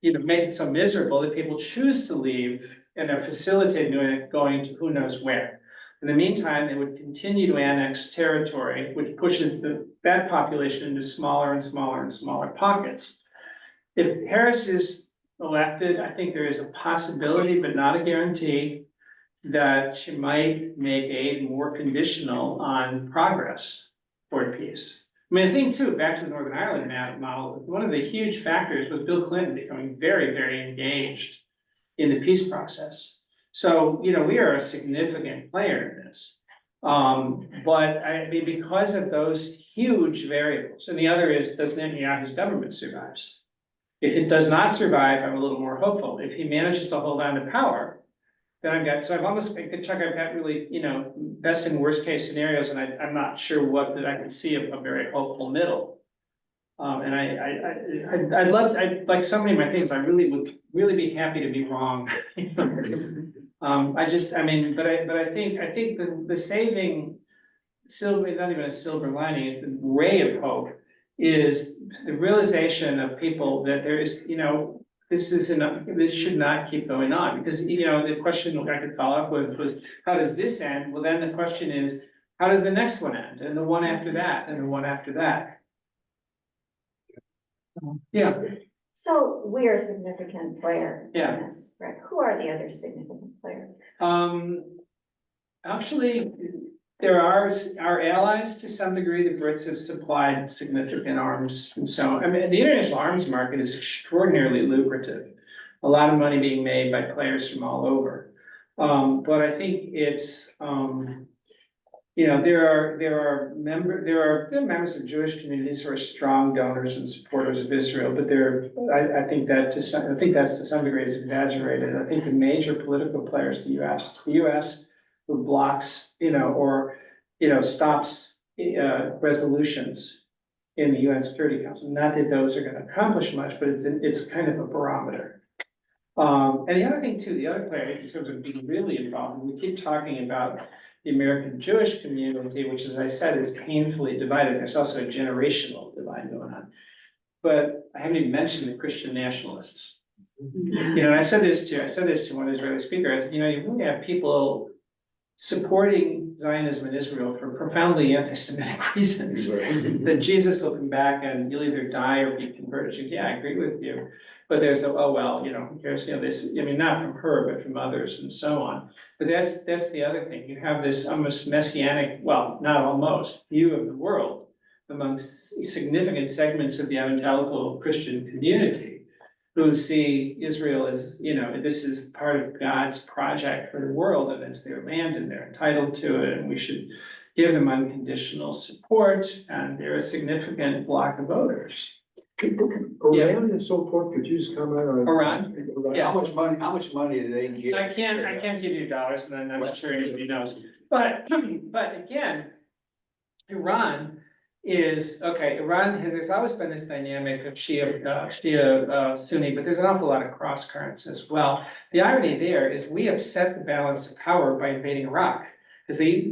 either make it so miserable that people choose to leave and are facilitating it going to who knows where. In the meantime, they would continue to annex territory, which pushes that population into smaller and smaller and smaller pockets. If Harris is elected, I think there is a possibility, but not a guarantee, that she might make aid more conditional on progress toward peace. I mean, I think too, back to the Northern Ireland model, one of the huge factors was Bill Clinton becoming very, very engaged in the peace process. So, you know, we are a significant player in this. But I mean, because of those huge variables, and the other is, does Netanyahu's government survives? If it does not survive, I'm a little more hopeful. If he manages to hold on to power, then I've almost, Chuck, I've got really, you know, best and worst case scenarios, and I'm not sure that I can see a very hopeful middle. And I'd like somebody in my things, I really would really be happy to be wrong. But I think the saving silver, not even a silver lining, it's the ray of hope, is the realization of people that there is, you know, this should not keep going on, because, you know, the question I could follow up with was, how does this end? Well, then the question is, how does the next one end? And the one after that, and the one after that. Yeah.
So we're a significant player in
Yeah.
this, right? Who are the other significant players?
Actually, there are our allies to some degree. The Brits have supplied significant arms, and so, I mean, the international arms market is extraordinarily lucrative. A lot of money being made by players from all over. But I think it's, you know, there are members of Jewish communities who are strong donors and supporters of Israel, but I think that's to some degree is exaggerated. I think the major political players, the US who blocks, you know, or, you know, stops resolutions in the UN Security Council. Not that those are going to accomplish much, but it's kind of a barometer. And the other thing too, the other player in terms of being really involved, and we keep talking about the American Jewish community, which, as I said, is painfully divided. There's also a generational divide going on. But I haven't even mentioned the Christian nationalists. You know, and I said this to one Israeli speaker. I said, you know, you really have people supporting Zionism in Israel for profoundly anti-Semitic reasons. That Jesus will come back and you'll either die or be converted. Yeah, I agree with you. But there's oh, well, you know, who cares? You know, this, I mean, not from her, but from others and so on. But that's the other thing. You have this almost messianic, well, not almost, view of the world amongst significant segments of the evangelical Christian community who see Israel as, you know, this is part of God's project for the world, and it's their land and they're entitled to it, and we should give them unconditional support, and they're a significant block of voters.
Iran and so forth, could you just comment on?
Iran? Yeah.
How much money do they give?
I can't give you dollars, and I'm not sure anybody knows, but again, Iran is, okay, there's always been this dynamic of Shia, Sunni, but there's an awful lot of cross currents as well. The irony there is we upset the balance of power by invading Iraq. Because it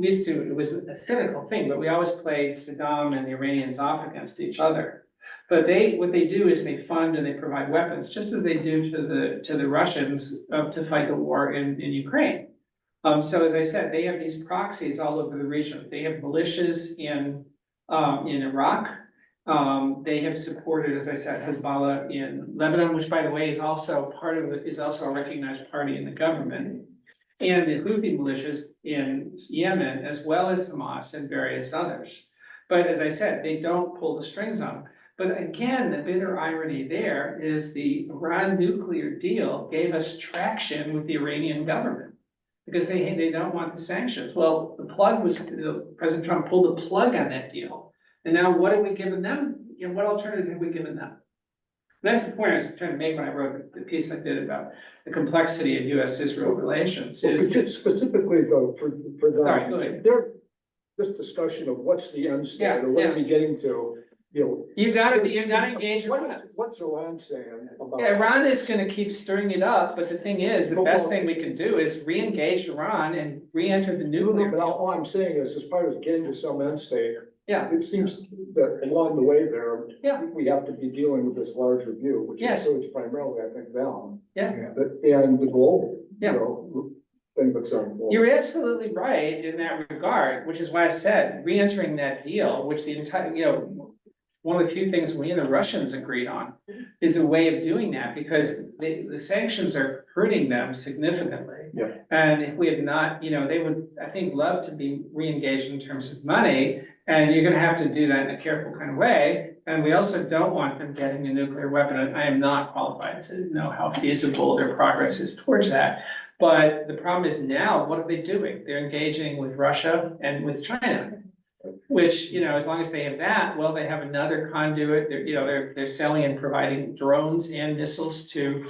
was a cynical thing, but we always played Saddam and the Iranians off against each other. But what they do is they fund and they provide weapons, just as they do to the Russians, to fight the war in Ukraine. So as I said, they have these proxies all over the region. They have militias in Iraq. They have supported, as I said, Hezbollah in Lebanon, which by the way is also is also a recognized party in the government. And the Houthi militias in Yemen, as well as Hamas and various others. But as I said, they don't pull the strings on them. But again, the bitter irony there is the Iran nuclear deal gave us traction with the Iranian government. Because they don't want the sanctions. Well, President Trump pulled the plug on that deal. And now what have we given them? You know, what alternative have we given them? That's the point I was trying to make when I wrote the piece I did about the complexity of US-Israel relations.
But
Is
just specifically though, for
sorry, go ahead.
this discussion of what's the end state,
Yeah,
or what
yeah.
are we getting to, you know.
You gotta engage Iran.
What's Iran saying about?
Yeah, Iran is gonna keep stirring it up, but the thing is, the best thing we can do is re-engage Iran and re-enter the nuclear.
But all I'm saying is, as far as getting to some end state,
Yeah.
it seems that along the way there,
Yeah.
we have to be dealing with this larger view, which
Yes.
includes primarily, I think, them.
Yeah.
And the global,
Yeah.
you know, thing that's on.
You're absolutely right in that regard, which is why I said re-entering that deal, which the entire, one of the few things we and the Russians agreed on is a way of doing that because the sanctions are hurting them significantly.
Yeah.
And if we had not, they would, I think, love to be re-engaged in terms of money. And you're gonna have to do that in a careful kind of way. And we also don't want them getting a nuclear weapon. And I am not qualified to know how feasible their progress is towards that. But the problem is now, what are they doing? They're engaging with Russia and with China. Which, as long as they have that, well, they have another conduit. They're selling and providing drones and missiles to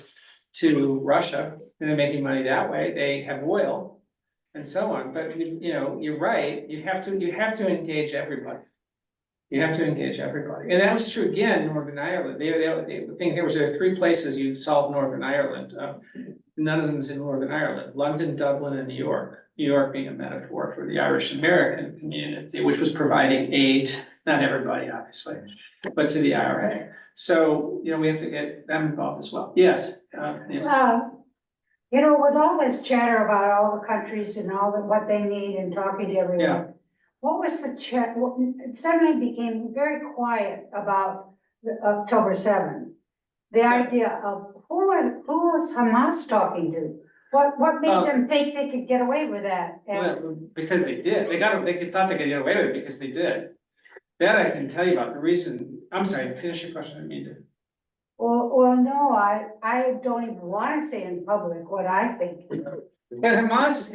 Russia, and they're making money that way. They have oil and so on. But you're right. You have to engage everybody. You have to engage everybody, and that was true again in Northern Ireland. The thing there was there are three places you solve Northern Ireland. None of them is in Northern Ireland: London, Dublin, and New York. New York being a metaphor for the Irish American community, which was providing aid, not everybody, obviously, but to the IRA. So, we have to get them involved as well. Yes.
With all this chatter about all the countries and what they need and talking to everyone.
Yeah.
What was the chat, it suddenly became very quiet about the October 7th. The idea of who was Hamas talking to? What made them think they could get away with that?
Well, because they did. They thought they could get away with it because they did. That I can tell you about the reason. I'm sorry, finish your question. I didn't mean to.
Well, no, I don't even want to say in public what I think.
But Hamas,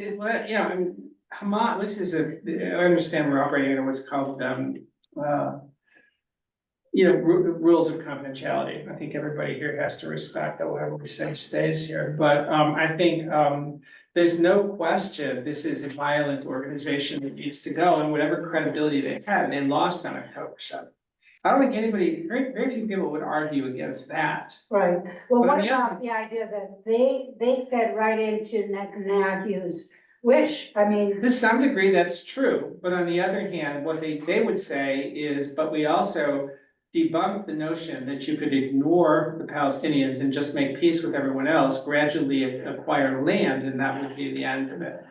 Hamas, I understand we're operating under what's called, rules of confidentiality. I think everybody here has to respect that whatever we say stays here. But I think there's no question this is a violent organization that needs to go, and whatever credibility they had, they lost on October 7th. I don't think very few people would argue against that.
Right. Well,
But
what about the idea that they fed right into Netanyahu's wish? I mean.
To some degree, that's true. But on the other hand, what they would say is, but we also debunked the notion that you could ignore the Palestinians and just make peace with everyone else, gradually acquire land, and that would be the end of it.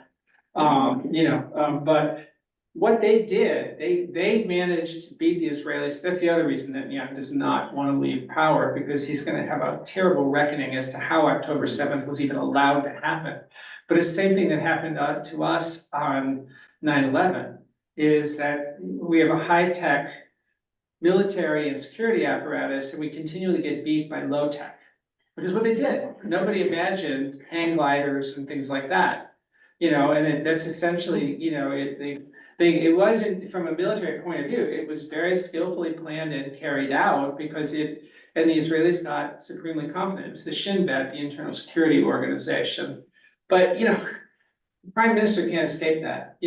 But what they did, they managed to beat the Israelis. That's the other reason that Netanyahu does not want to leave power, because he's going to have a terrible reckoning as to how October 7th was even allowed to happen. But it's the same thing that happened to us on 9/11, is that we have a high-tech military and security apparatus, and we continually get beat by low tech, which is what they did. Nobody imagined hang gliders and things like that, and that's essentially, it wasn't, from a military point of view, it was very skillfully planned and carried out because and the Israelis got supremely confident. It was the Shin Bet, the internal security organization. But, the Prime Minister can't escape that.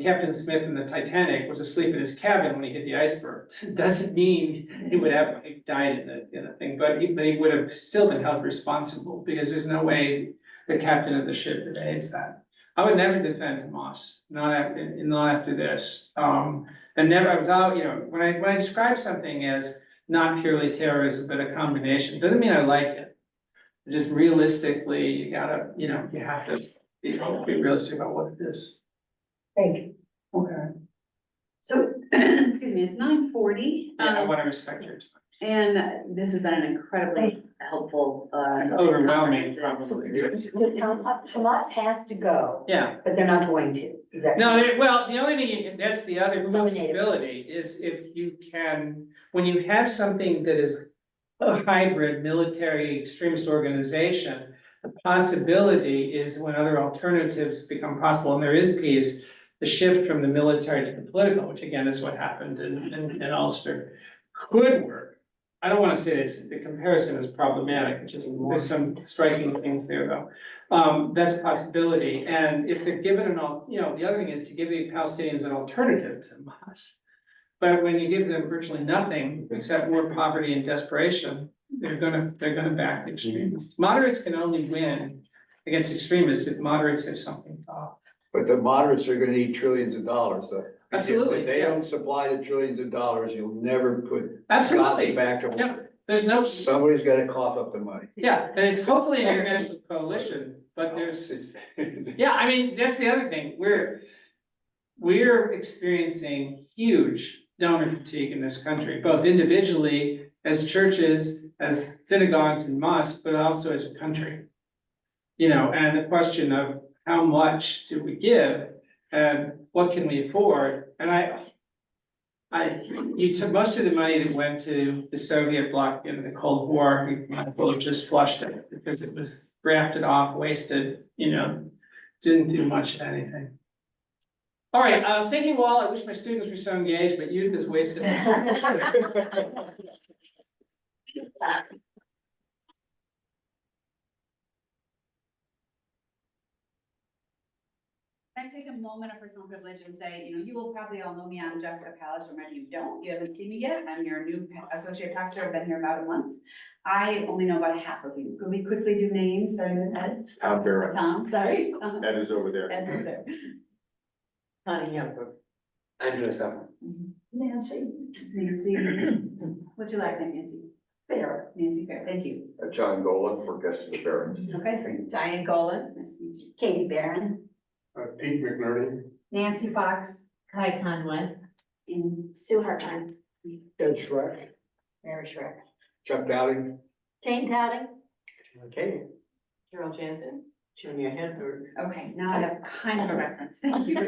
Captain Smith in the Titanic was asleep in his cabin when he hit the iceberg. It doesn't mean he would have died in the thing, but he would have still been held responsible, because there's no way the captain of the ship evades that. I would never defend Hamas, not after this. I was out, when I describe something as not purely terrorism, but a combination. Doesn't mean I like it. Just realistically, you gotta, you know, you have to be realistic about what it is.
Thank you.
Okay.
So, excuse me, it's 9:40.
Yeah, I wanna respect your time.
And this has been an incredibly helpful,
Overwhelming,
comprehensive-
probably.
Hamas has to go,
Yeah.
but they're not going to. Is that?
No, well, the only thing, that's the other
Eliminate it.
possibility is if you can, when you have something that is a hybrid military extremist organization, the possibility is when other alternatives become possible and there is peace, the shift from the military to the political, which again is what happened in Ulster, could work. I don't wanna say it's, the comparison is problematic, which is, there's some striking things there though. That's a possibility, and if they're given you know, the other thing is to give the Palestinians an alternative to Hamas. But when you give them virtually nothing except more poverty and desperation, they're gonna back the extremists. Moderates can only win against extremists if moderates have something to offer.
But the moderates are gonna need trillions of dollars, though.
Absolutely,
If they
yeah.
don't supply the trillions of dollars, you'll never put
Absolutely,
Gaza back to.
yeah, there's no,
Somebody's gotta cough up the money.
yeah, and it's hopefully an international coalition, but there's, yeah, I mean, that's the other thing, we're experiencing huge donor fatigue in this country, both individually, as churches, as synagogues and mosques, but also as a country. You know, and the question of how much do we give and what can we afford? And you took most of the money that went to the Soviet bloc in the Cold War, we might as well have just flushed it because it was grafted off, wasted, you know, didn't do much of anything. All right, thank you all. I wish my students were so engaged, but youth is wasted.
I take a moment of personal privilege and say, you know, you will probably all know me. I'm Jessica Palace, or maybe you don't. You haven't seen me yet. I'm your new associate pastor. I've been here about a month. I only know about half of you. Could we quickly do names, starting with Ed?
Tom Barrett,
Tom, sorry.
that is over there.
Ed's over there.
Connie Hempel.
Andrew Seven.
Nancy. Nancy. What's your last name, Nancy? Fair. Nancy Fair, thank you.
John Golan for guests of the parents.
Okay, great.
Diane Golan,
Nice to meet you.
Katie Barron,
Pete McNerney.
Nancy Fox.
Kai Conway.
And
Sue Hartline,
Ed Schreck.
Mary Schreck,
Chuck Dowling.
Jane Dowding.
Okay.
Carol Jansen.
Junior Hedberg.
okay, now I have kind of a reference. Thank you.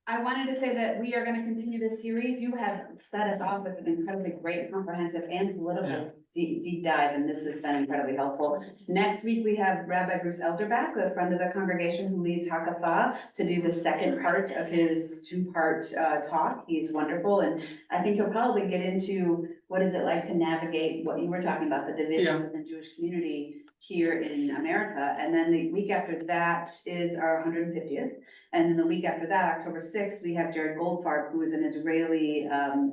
I wanted to say that we are gonna continue this series. You have set us off with an incredibly great, comprehensive and political deep dive, and this has been incredibly helpful. Next week, we have Rabbi Bruce Elderbach, a friend of the congregation who leads Hakathah, to do the second part of his two-part talk. He's wonderful, and I think he'll probably get into what is it like to navigate what you were talking about, the division within the Jewish community here in America. And then the week after that is our 150th. And then the week after that, October 6th, we have Jared Goldfarb, who is an Israeli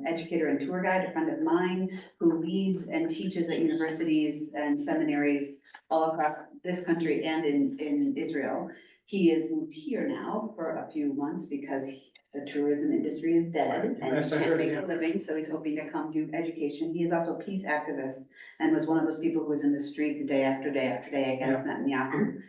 educator and tour guide, a friend of mine, who leads and teaches at universities and seminaries all across this country and in Israel. He is moved here now for a few months because the tourism industry is dead and
Yes, I
can't
heard,
make
yeah.
a living, so he's hoping to come do education. He is also a peace activist and was one of those people who was in the streets day after day after day against Netanyahu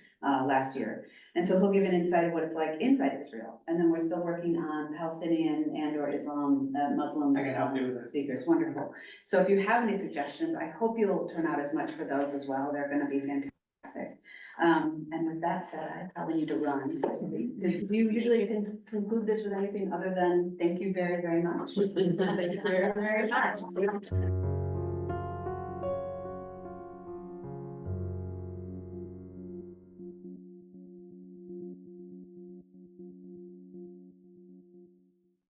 last year. And so he'll give an insight of what it's like inside Israel. And then we're still working on Palestinian and or Islam, Muslim
I can help you with that.
speakers. Wonderful. So if you have any suggestions, I hope you'll turn out as much for those as well. They're gonna be fantastic. And with that said, I probably need to run. Do you usually can conclude this with anything other than thank you very, very much? Thank you very, very much.